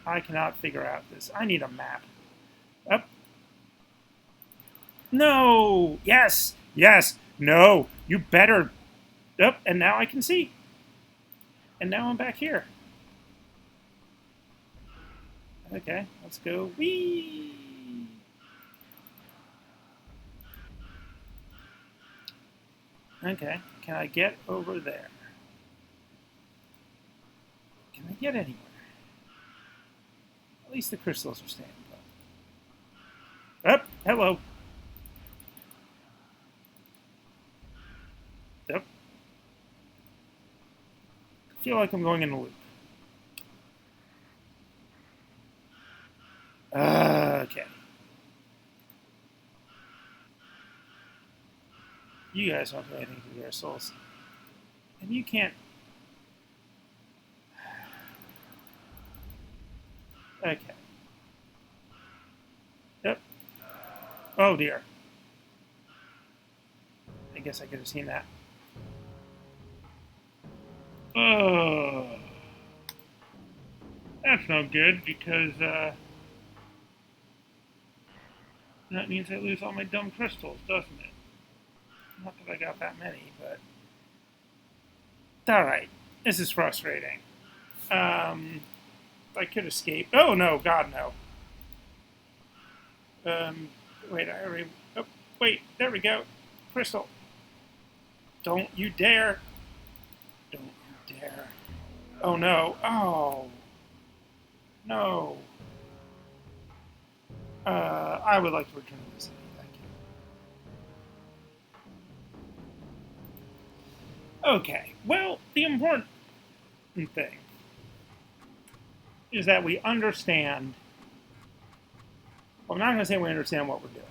I cannot figure out this. I need a map. Up. No! Yes! Yes! No! You better... Up, and now I can see. And now I'm back here. Okay, let's go. Whee! Okay, can I get over there? Can I get anywhere? At least the crystals are staying put. Up, hello. Yep. I feel like I'm going in a loop. Okay. You guys don't do anything to their souls. And you can't... Okay. Yep. Oh, dear. I guess I could have seen that. Oh. That's no good, because, that means I lose all my dumb crystals, doesn't it? Not that I got that many, but... Alright. This is frustrating. I could escape. Oh, no, God, no. Wait, I already... Oh, wait, there we go. Crystal. Don't you dare. Don't you dare. Oh, no. Oh. No. I would like to return to the city. Thank you. Okay. Well, the important thing is that we understand... Well, I'm not going to say we understand what we're doing.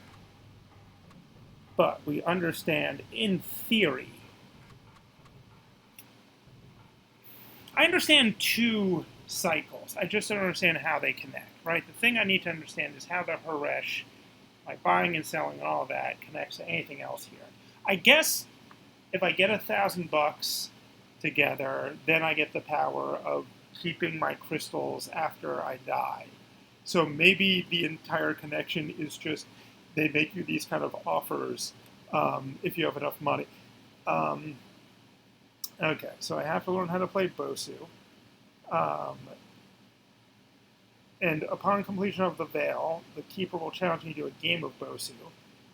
But we understand, in theory... I understand two cycles. I just don't understand how they connect, right? The thing I need to understand is how the Haresh, my buying and selling and all of that, connects to anything else here. I guess if I get $1,000 together, then I get the power of keeping my crystals after I die. So maybe the entire connection is just they make you these kind of offers if you have enough money. Okay, so I have to learn how to play Bosu. And upon completion of the Veil, the Keeper will challenge me to a game of Bosu.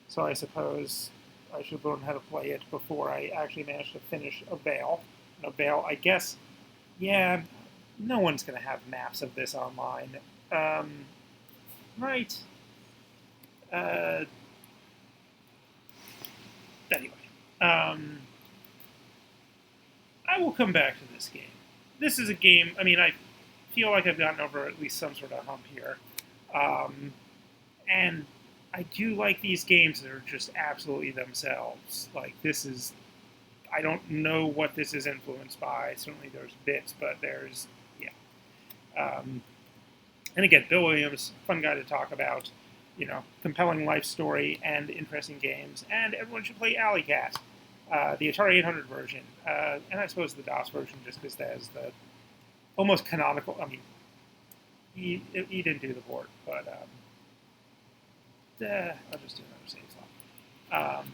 So I suppose I should learn how to play it before I actually manage to finish a Veil. And a Veil, I guess, yeah, no one's going to have maps of this online. Right. Anyway. I will come back to this game. This is a game, I mean, I feel like I've gotten over at least some sort of hump here. And I do like these games that are just absolutely themselves. Like, this is... I don't know what this is influenced by. Certainly there's bits, but there's... Yeah. And again, Bill Williams, fun guy to talk about. You know, compelling life story and interesting games. And everyone should play Alley Cat. The Atari 800 version, and I suppose the DOS version, just because that is the almost canonical. I mean, he didn't do the port, but I'll just do another save slot.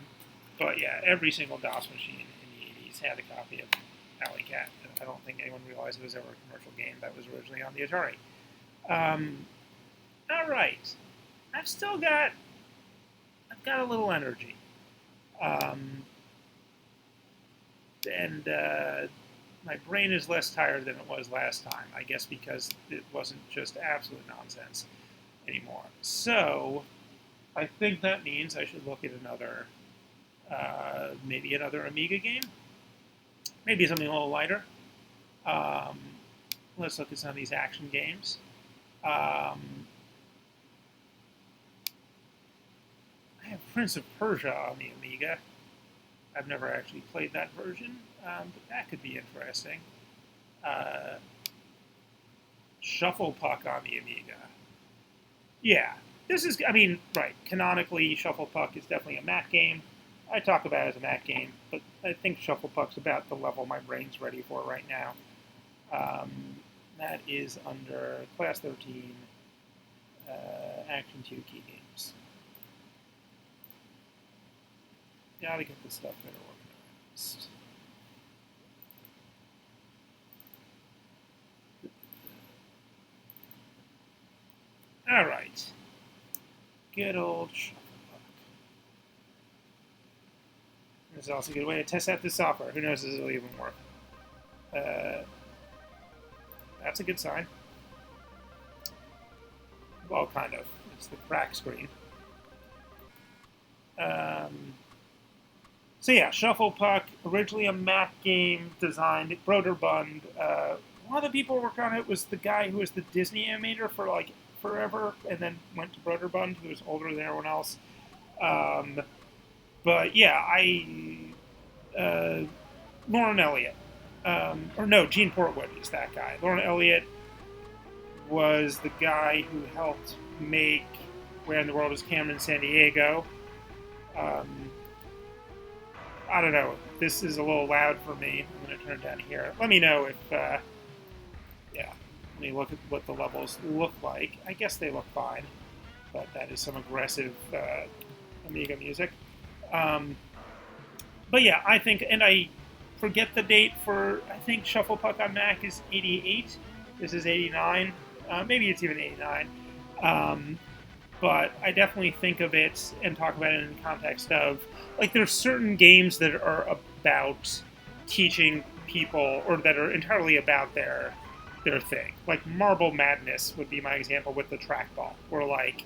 But yeah, every single DOS machine in the 80s had a copy of Alley Cat. I don't think anyone realized it was ever a commercial game that was originally on the Atari. All right, I've got a little energy. And my brain is less tired than it was last time, I guess because it wasn't just absolute nonsense anymore. So I think that means I should look at another, maybe another Amiga game, maybe something a little lighter. Let's look at some of these action games. I have Prince of Persia on the Amiga. I've never actually played that version, but that could be interesting. Shufflepuck on the Amiga. Yeah, this is, I mean, right, canonically, Shufflepuck is definitely a Mac game. I talk about it as a Mac game, but I think Shufflepuck's about the level my brain's ready for right now. That is under Class 13, Action 2 key games. Gotta get this stuff better organized. All right. Good old Shufflepuck. This is also a good way to test out this software. Who knows if this will even work. That's a good sign. Well, kind of. It's the crack screen. So yeah, Shufflepuck, originally a Mac game designed, Broderbund. One of the people who worked on it was the guy who was the Disney animator for like forever, and then went to Broderbund, who was older than everyone else. But yeah, Lauren Elliott, or no, Gene Portwood is that guy. Lauren Elliott was the guy who helped make Where in the World is Cameron San Diego. I don't know. This is a little loud for me. I'm going to turn it down here. Let me know if, yeah. Let me look at what the levels look like. I guess they look fine, but that is some aggressive Amiga music. But yeah, I think, and I forget the date for, I think Shufflepuck on Mac is 88. This is 89. Maybe it's even 89. But I definitely think of it and talk about it in the context of, like, there's certain games that are about teaching people, or that are entirely about their thing. Like Marble Madness would be my example with the trackball, where, like,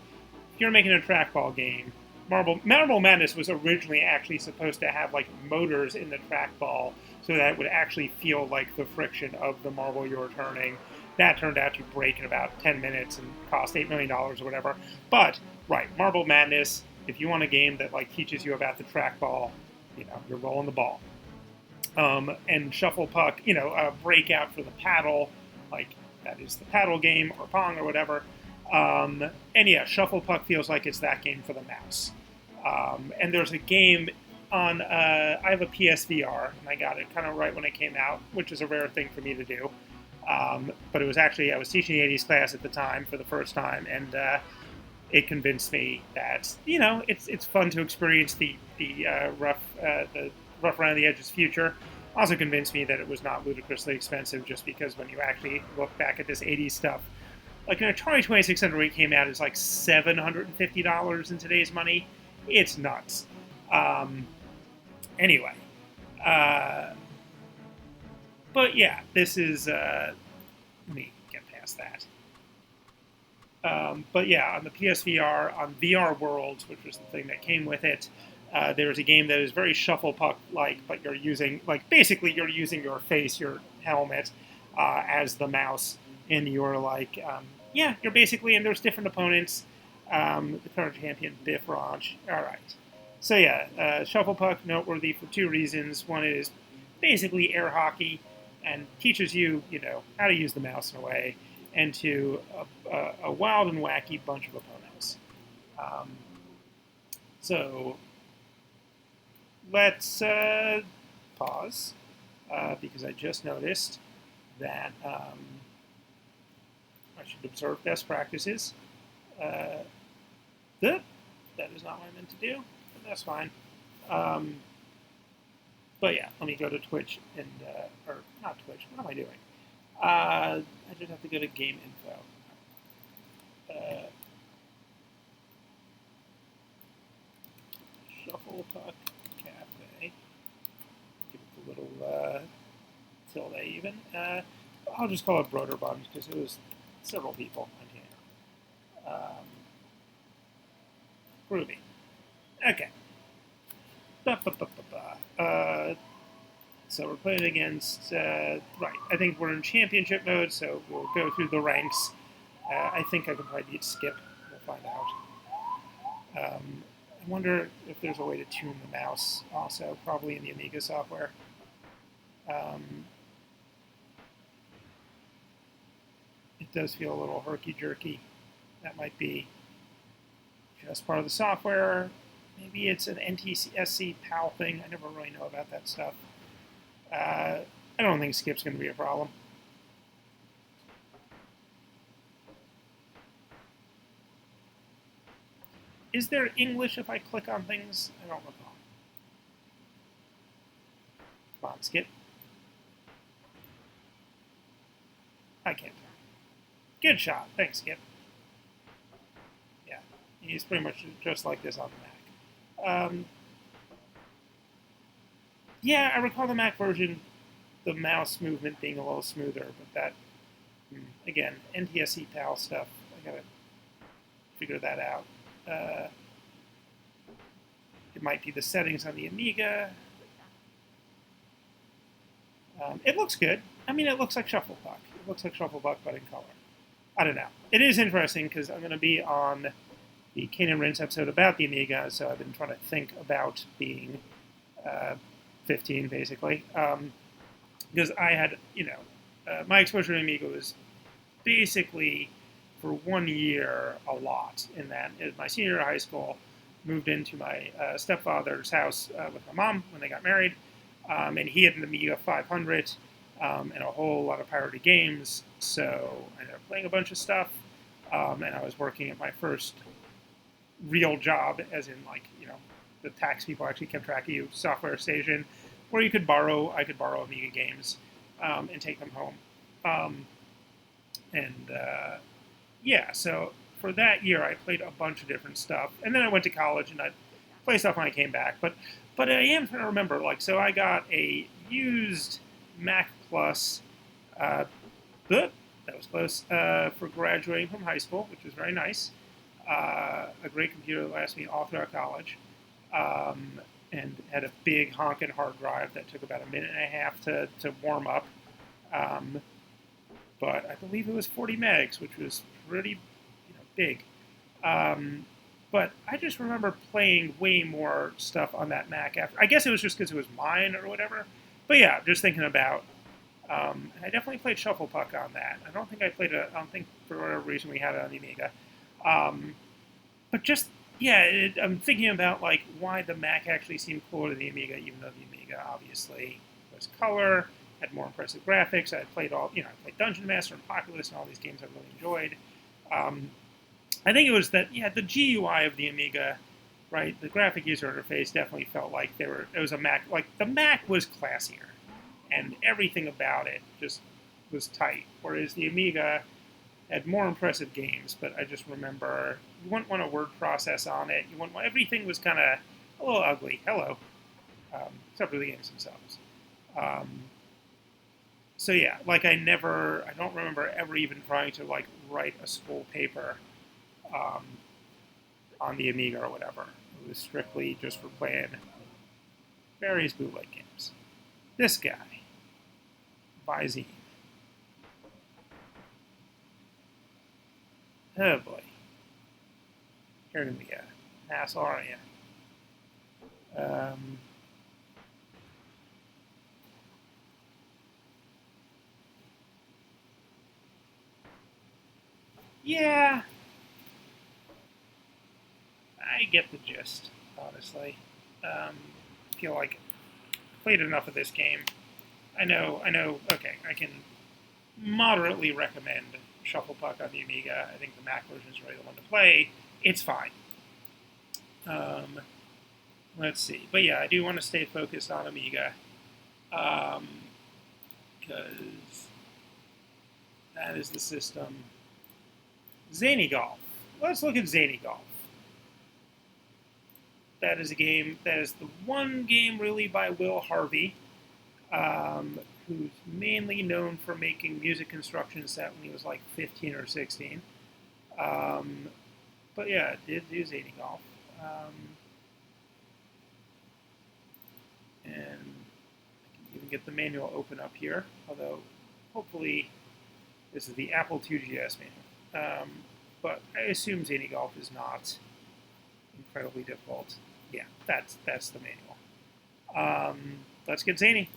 if you're making a trackball game, Marble Madness was originally actually supposed to have, like, motors in the trackball so that it would actually feel like the friction of the marble you were turning. That turned out to break in about 10 minutes and cost $8 million or whatever. But, right, Marble Madness, if you want a game that, like, teaches you about the trackball, you know, you're rolling the ball. And Shufflepuck, you know, Breakout for the paddle, like, that is the paddle game, or Pong, or whatever. And yeah, Shufflepuck feels like it's that game for the mouse. And there's a game on, I have a PSVR, and I got it kind of right when it came out, which is a rare thing for me to do. But it was actually, I was teaching the 80s class at the time for the first time, and it convinced me that, you know, it's fun to experience the rough around the edges future. Also convinced me that it was not ludicrously expensive, just because when you actually look back at this 80s stuff, like an Atari 2600 when it came out is like $750 in today's money. It's nuts. Anyway. But yeah, this is, let me get past that. But yeah, on the PSVR, on VR Worlds, which was the thing that came with it, there's a game that is very Shufflepuck-like, but you're using, like, basically you're using your face, your helmet, as the mouse, and you're like, yeah, you're basically, and there's different opponents. The current champion, Biff Ranch. All right. So yeah, Shufflepuck, noteworthy for two reasons. One is basically air hockey, and teaches you, you know, how to use the mouse in a way, and two, a wild and wacky bunch of opponents. So let's pause, because I just noticed that I should observe best practices. That is not what I meant to do, but that's fine. But yeah, let me go to Twitch and, or not Twitch, what am I doing? I just have to go to game info. Shufflepuck Café. Give it a little tilde even. I'll just call it Broderbund because it was several people on here. Groovy. Okay. So we're playing against, right, I think we're in championship mode, so we'll go through the ranks. I think I can probably beat Skip. We'll find out. I wonder if there's a way to tune the mouse also, probably in the Amiga software. It does feel a little herky-jerky. That might be just part of the software. Maybe it's an NTSC PAL thing. I never really know about that stuff. I don't think Skip's going to be a problem. Is there English if I click on things? I don't recall. Come on, Skip. I can't tell. Good shot. Thanks, Skip. Yeah, he's pretty much just like this on the Mac. Yeah, I recall the Mac version, the mouse movement being a little smoother, but that, again, NTSC PAL stuff, I gotta figure that out. Uh, it might be the settings on the Amiga. It looks good. I mean, it looks like Shufflepuck. It looks like Shufflepuck, but in color. I don't know. It is interesting because I'm going to be on the Kane and Rince episode about the Amiga, so I've been trying to think about being uh, 15, basically. Because I had, my exposure to Amiga was basically for 1 year a lot. In that, in my senior year of high school, moved into my stepfather's house with my mom when they got married, and he had an Amiga 500 and a whole lot of pirated games. So I ended up playing a bunch of stuff, and I was working at my first real job, as in the tax people actually kept track of you, software station, where I could borrow Amiga games and take them home. And yeah, so for that year, I played a bunch of different stuff, and then I went to college and I played stuff when I came back. But I am trying to remember, so I got a used Mac Plus. That was close for graduating from high school, which was very nice. A great computer that lasted me all throughout college, and had a big honking hard drive that took about a minute and a half to warm up. But I believe it was 40 megs, which was pretty big. But I just remember playing way more stuff on that Mac after. I guess it was just because it was mine or whatever. But yeah, just thinking about. And I definitely played Shufflepuck on that. I don't think I don't think for whatever reason we had it on the Amiga. But just yeah, I'm thinking about why the Mac actually seemed cooler than the Amiga, even though the Amiga obviously was color, had more impressive graphics. I had played I played Dungeon Master and Populous and all these games I really enjoyed. I think it was that the GUI of the Amiga, right? The graphic user interface definitely felt like it was a Mac. Like the Mac was classier, and everything about it just was tight. Whereas the Amiga had more impressive games, but I just remember you wouldn't want a word process on it. Everything was kind of a little ugly. Hello, except for the games themselves. So yeah, I don't remember ever even trying to write a school paper um, on the Amiga or whatever. It was strictly just for playing various bootleg games. This guy, Zany. Oh boy. You're going to be an asshole, aren't you? Yeah, I get the gist, honestly. I feel like I played enough of this game. I know, okay, I can moderately recommend Shufflepuck on the Amiga. I think the Mac version is really the one to play. It's fine. Let's see. But yeah, I do want to stay focused on Amiga. Because that is the system. Zany Golf. Let's look at Zany Golf. That is the one game really by Will Harvey, who's mainly known for making music instruction set when he was 15 or 16. But yeah, did do Zany Golf. And I can even get the manual open up here, although hopefully this is the Apple IIgs manual. But I assume Zany Golf is not incredibly difficult. Yeah, that's the manual. Let's get Zany.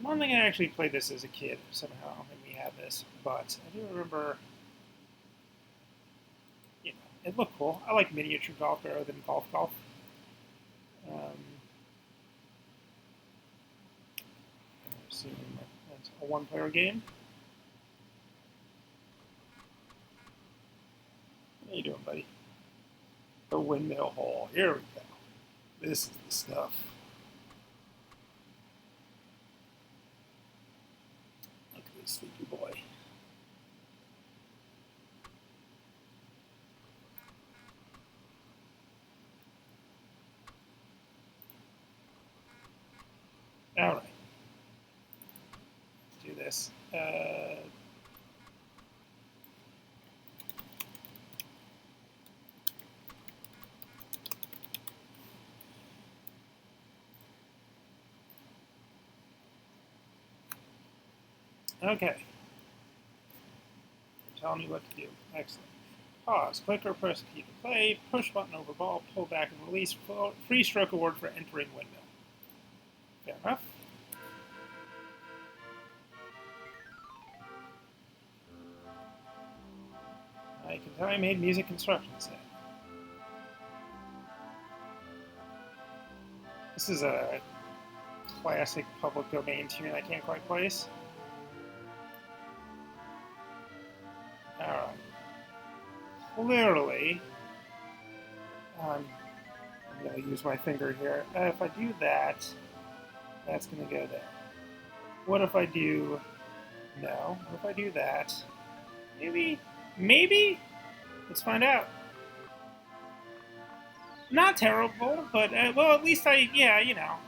don't think I actually played this as a kid somehow. I don't think we had this, but I do remember, you know, it looked cool. I like miniature golf better than golf. Assume that's a one-player game. How you doing, buddy? The windmill hole. Here we go. This is the stuff. Look at this sleepy boy. All right. Let's do this. Okay. You're telling me what to do. Excellent. Pause. Click or press key to play. Push button over ball. Pull back and release. Free stroke award for entering windmill. Fair enough. I can tell I made music instructions set. This is a classic public domain tune I can't quite place. Alright. Clearly, I'm going to use my finger here. If I do that, that's going to go there. What if I do... No. What if I do that? Maybe? Let's find out. Not terrible, but well, at least I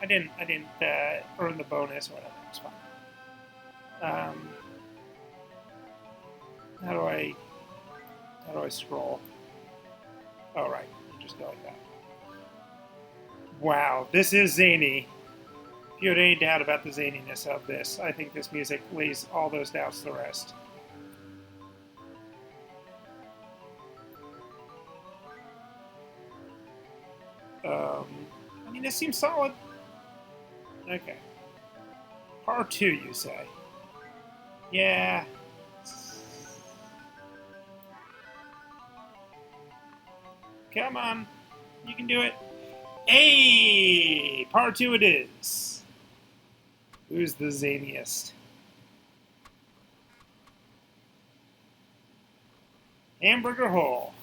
didn't earn the bonus or whatever. It's fine. How do I scroll? Oh right, you just go like that. Wow, this is zany. If you had any doubt about the zaniness of this, I think this music lays all those doubts to rest. I mean, this seems solid. Okay. Par 2, you say? Yeah. Come on. You can do it. Hey! Par 2 it is. Who's the zaniest? Hamburger hole.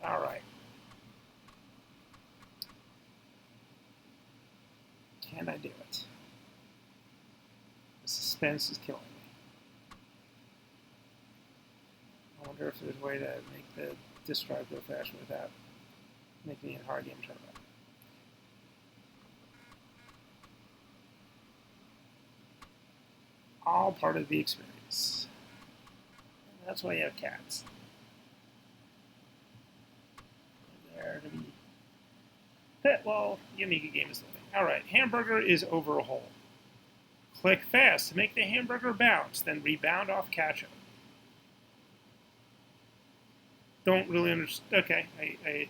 All right. Can I do it? The suspense is killing me. I wonder if there's a way to make the disk drive go faster without making it hard game turbo. All part of the experience. That's why you have cats. There to be. Well, the Amiga game is living. Alright, hamburger is over a hole. Click fast to make the hamburger bounce, then rebound off ketchup. Don't really understand. Okay, I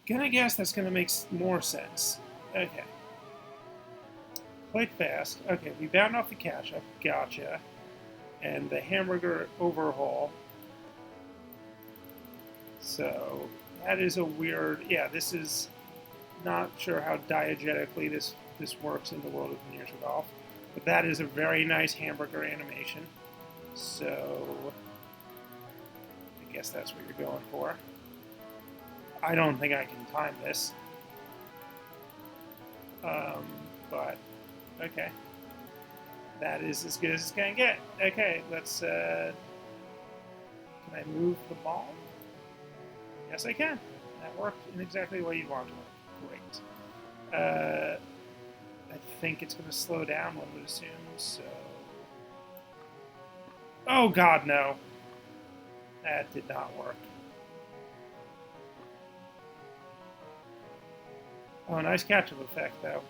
gonna guess that's gonna make more sense. Okay. Click fast. Okay, rebound off the ketchup. Gotcha. And the hamburger overhaul. So that is a weird. Yeah, this is not sure how diegetically this works in the world of miniature golf, but that is a very nice hamburger animation. So I guess that's what you're going for. I don't think I can time this, but okay. That is as good as it's gonna get. Okay, let's. Can I move the ball? Yes, I can. That worked in exactly the way you want it to work. Great. I think it's going to slow down, one would assume, so... Oh, God, no. That did not work. Oh, nice catch-up effect, though.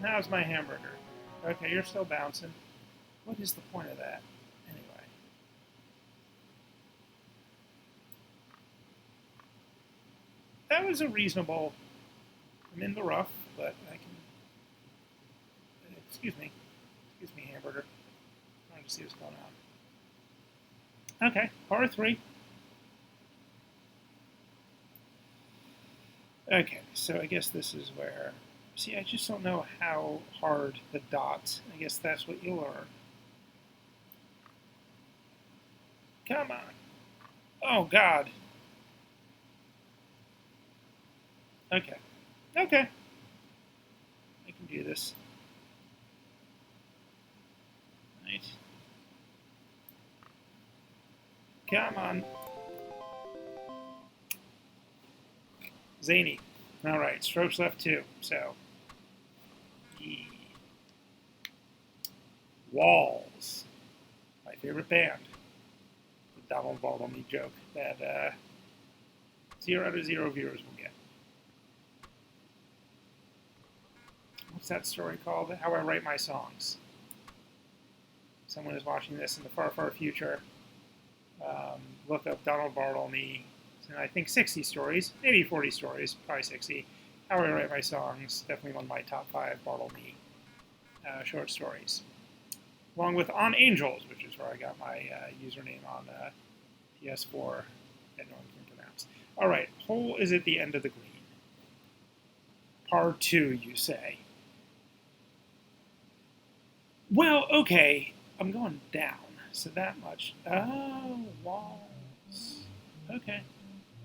How's my hamburger? Okay, you're still bouncing. What is the point of that? Anyway. That was a reasonable... I'm in the rough, but I can Excuse me. Excuse me, hamburger. I wanted to see what's going on. Okay, par 3. Okay, so I guess this is where... See, I just don't know how hard the dots... I guess that's what you'll learn. Come on. Oh, God. Okay. Okay. I can do this. Right. Come on. Zany. All right, strokes left 2. So, Walls. My favorite band. The Donald Bartlemy joke that 0 out of 0 viewers will get. What's that story called? How I Write My Songs. Someone is watching this in the far, far future. Look up Donald Bartlemy. And I think 60 stories, maybe 40 stories, probably 60. How I Write My Songs, definitely one of my top 5 Bartlemy short stories. Along with On Angels, which is where I got my username on PS4 that no one can pronounce. All right, hole is at the end of the green. Par 2, you say. Well, okay, I'm going down, so that much. Oh, walls. Okay.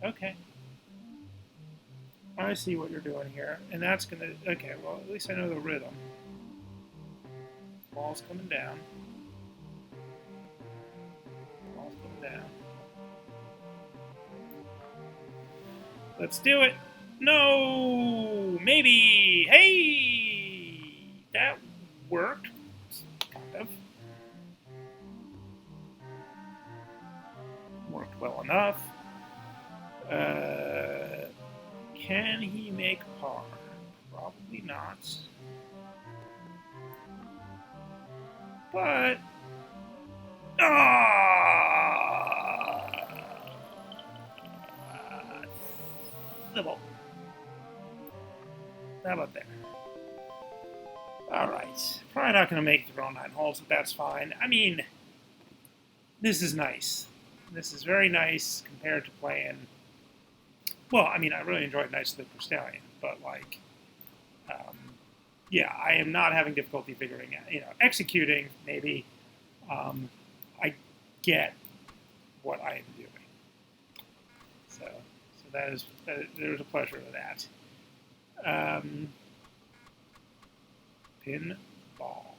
Okay. I see what you're doing here. And that's going to... Okay, well, at least I know the rhythm. Ball's coming down. Ball's coming down. Let's do it. No! Maybe! Hey! That worked. Kind of. Worked well enough. Can he make par? Probably not. But... Nibble. How about there? Alright. Probably not going to make it through all 9 holes, but that's fine. I mean, this is nice. This is very nice compared to playing... Well, I mean, I really enjoyed Knights of the Crystallion, but, like, yeah, I am not having difficulty figuring out, executing, maybe. I get what I am doing. So there's a pleasure to that. Pin ball.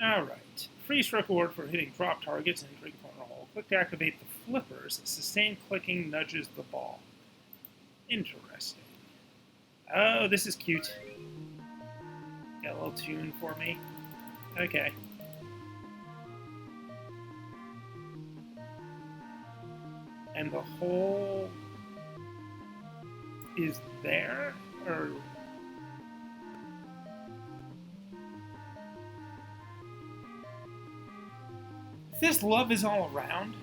Alright. Free stroke award for hitting drop targets in a three-corner hole. Click to activate the flippers. Sustained clicking nudges the ball. Interesting. Oh, this is cute. Got a little tune for me. Okay. And the hole is there? Or... Is this Love Is All Around?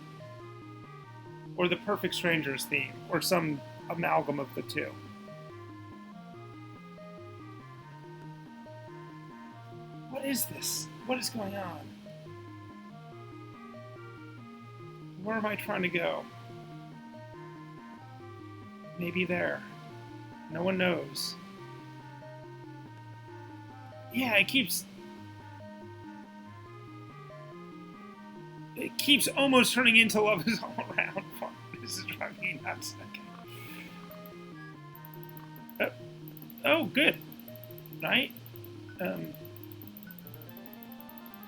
Or The Perfect Strangers theme? Or some amalgam of the two? What is this? What is going on? Where am I trying to go? Maybe there. No one knows. Yeah, it keeps almost turning into Love Is All Around. This is driving me nuts. Okay. Oh, good. Right?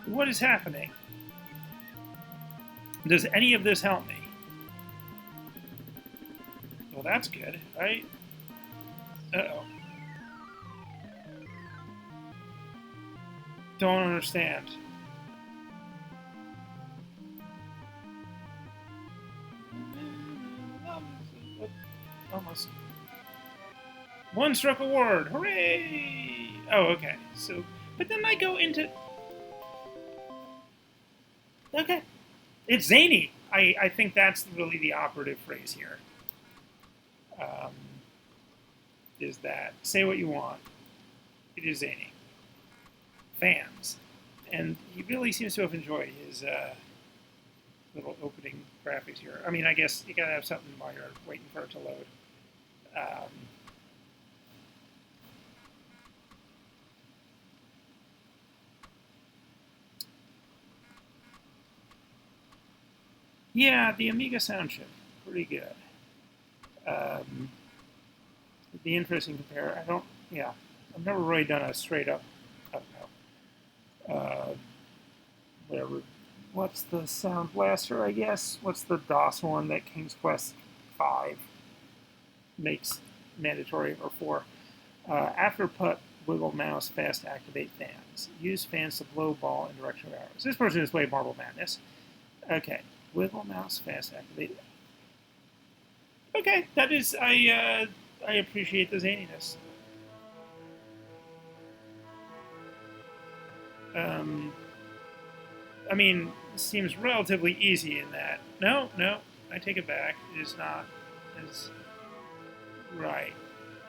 What is happening? Does any of this help me? Well, that's good, right? Uh-oh. Don't understand. Almost. One stroke award! Hooray! Oh, okay. So, but then I go into... Okay. It's zany. I think that's really the operative phrase here. Is that say what you want. It is zany. Fans. And he really seems to have enjoyed his little opening graphics here. I mean, I guess you gotta have something while you're waiting for it to load. Yeah, the Amiga sound chip, pretty good. It'd be interesting to compare. Yeah, I've never really done a straight up, I don't know, whatever. What's the Sound Blaster, I guess? What's the DOS one that King's Quest 5 makes mandatory, or 4? After putt, wiggle mouse, fast activate fans. Use fans to blow ball in direction of arrows. This person has played Marble Madness. Okay. Wiggle mouse, fast activate. Okay, that is, I appreciate the zaniness. I mean, it seems relatively easy in that. No, I take it back. It is not as right.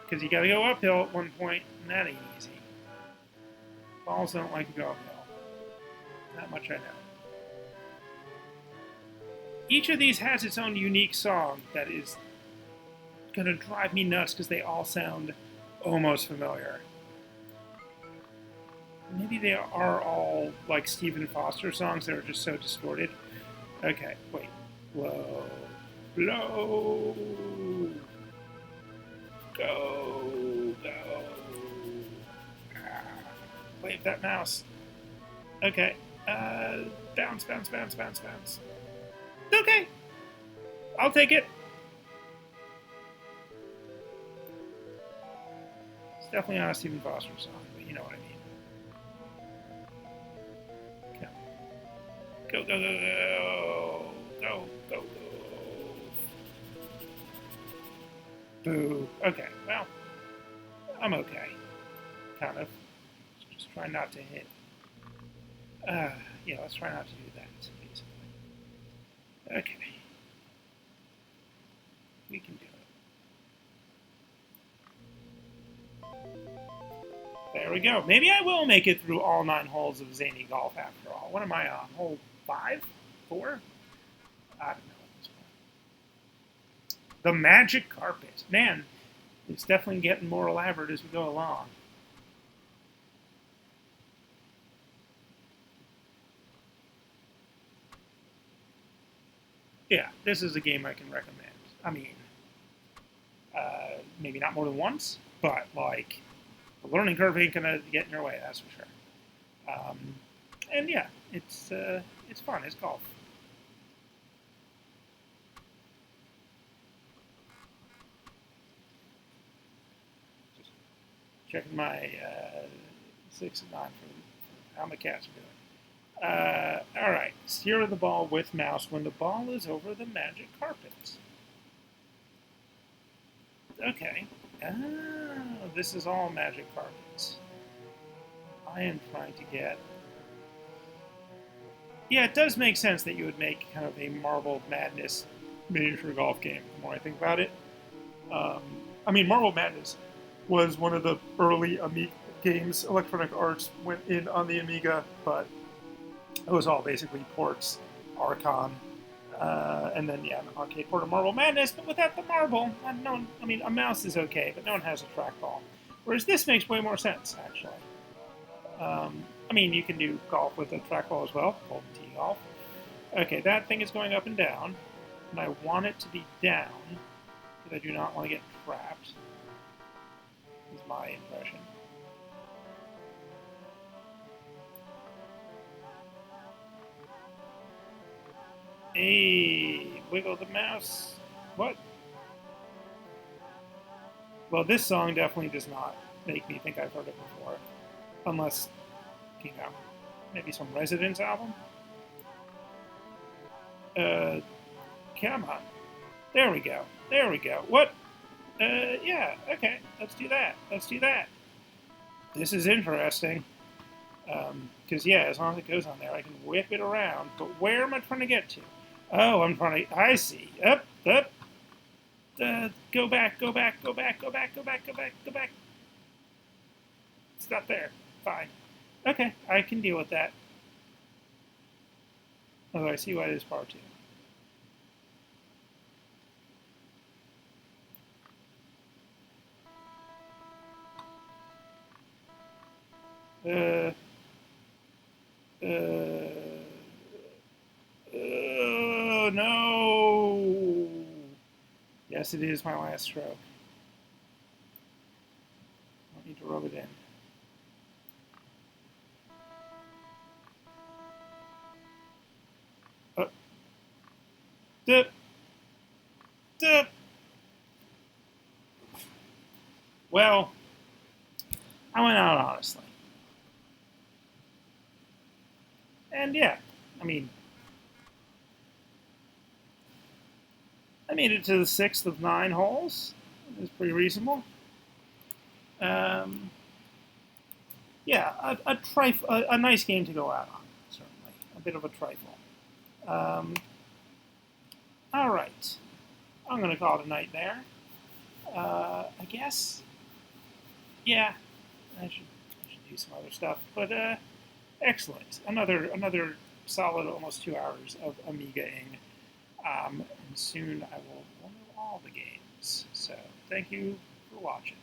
Because you gotta go uphill at one point, and that ain't easy. Balls don't like to go uphill. That much I know. Each of these has its own unique song that is gonna drive me nuts because they all sound almost familiar. Maybe they are all like Stephen Foster songs that are just so distorted. Okay, wait. Blow. Blow. Go. Wave that mouse. Okay. Bounce. Okay. I'll take it. It's definitely not a Stephen Foster song, but you know what I mean. Go. Boo. Okay, well, I'm okay. Kind of. Just try not to hit. Yeah, let's try not to do that, basically. Okay. We can do it. There we go. Maybe I will make it through all 9 holes of Zany Golf after all. What am I on? Hole 5? 4? I don't know at this point. The magic carpet. Man, it's definitely getting more elaborate as we go along. Yeah, this is a game I can recommend. I mean, maybe not more than once, but like, the learning curve ain't gonna get in your way, that's for sure. And yeah, it's fun. It's golf. Just checking my 6 and 9 for how my cats are doing. All right, steer the ball with mouse when the ball is over the magic carpet. Okay. Oh, this is all magic carpets. I am trying to get... Yeah, it does make sense that you would make kind of a Marble Madness miniature golf game, the more I think about it. I mean, Marble Madness was one of the early Amiga games. Electronic Arts went in on the Amiga, but it was all basically ports, Archon, and then, yeah, an arcade port of Marble Madness, but without the marble. I mean, a mouse is okay, but no one has a trackball. Whereas this makes way more sense, actually. I mean, you can do golf with a trackball as well, Golden Tee Golf. Okay, that thing is going up and down, and I want it to be down, because I do not want to get trapped, is my impression. Hey, wiggle the mouse. What? Well, this song definitely does not make me think I've heard it before. Unless, you know, maybe some Residents album? Come on. There we go. What? Yeah, okay. Let's do that. This is interesting. Because, yeah, as long as it goes on there, I can whip it around. But where am I trying to get to? Oh, I'm trying to... I see. Up, up. Go back, go back, go back, go back, go back, go back, go back. It's not there. Fine. Okay, I can deal with that. Although I see why it is par 2. Oh, no! Yes, it is my last stroke. I don't need to rub it in. Oh. Dip. Dip. Well, I went out honestly. And yeah, I mean, I made it to the 6th of 9 holes. It was pretty reasonable. Yeah, a nice game to go out on, certainly. A bit of a trifle. All right. I'm going to call it a night there. I guess. Yeah, I should do some other stuff. But excellent. Another solid almost 2 hours of Amiga-ing. And soon I will know all the games. So thank you for watching.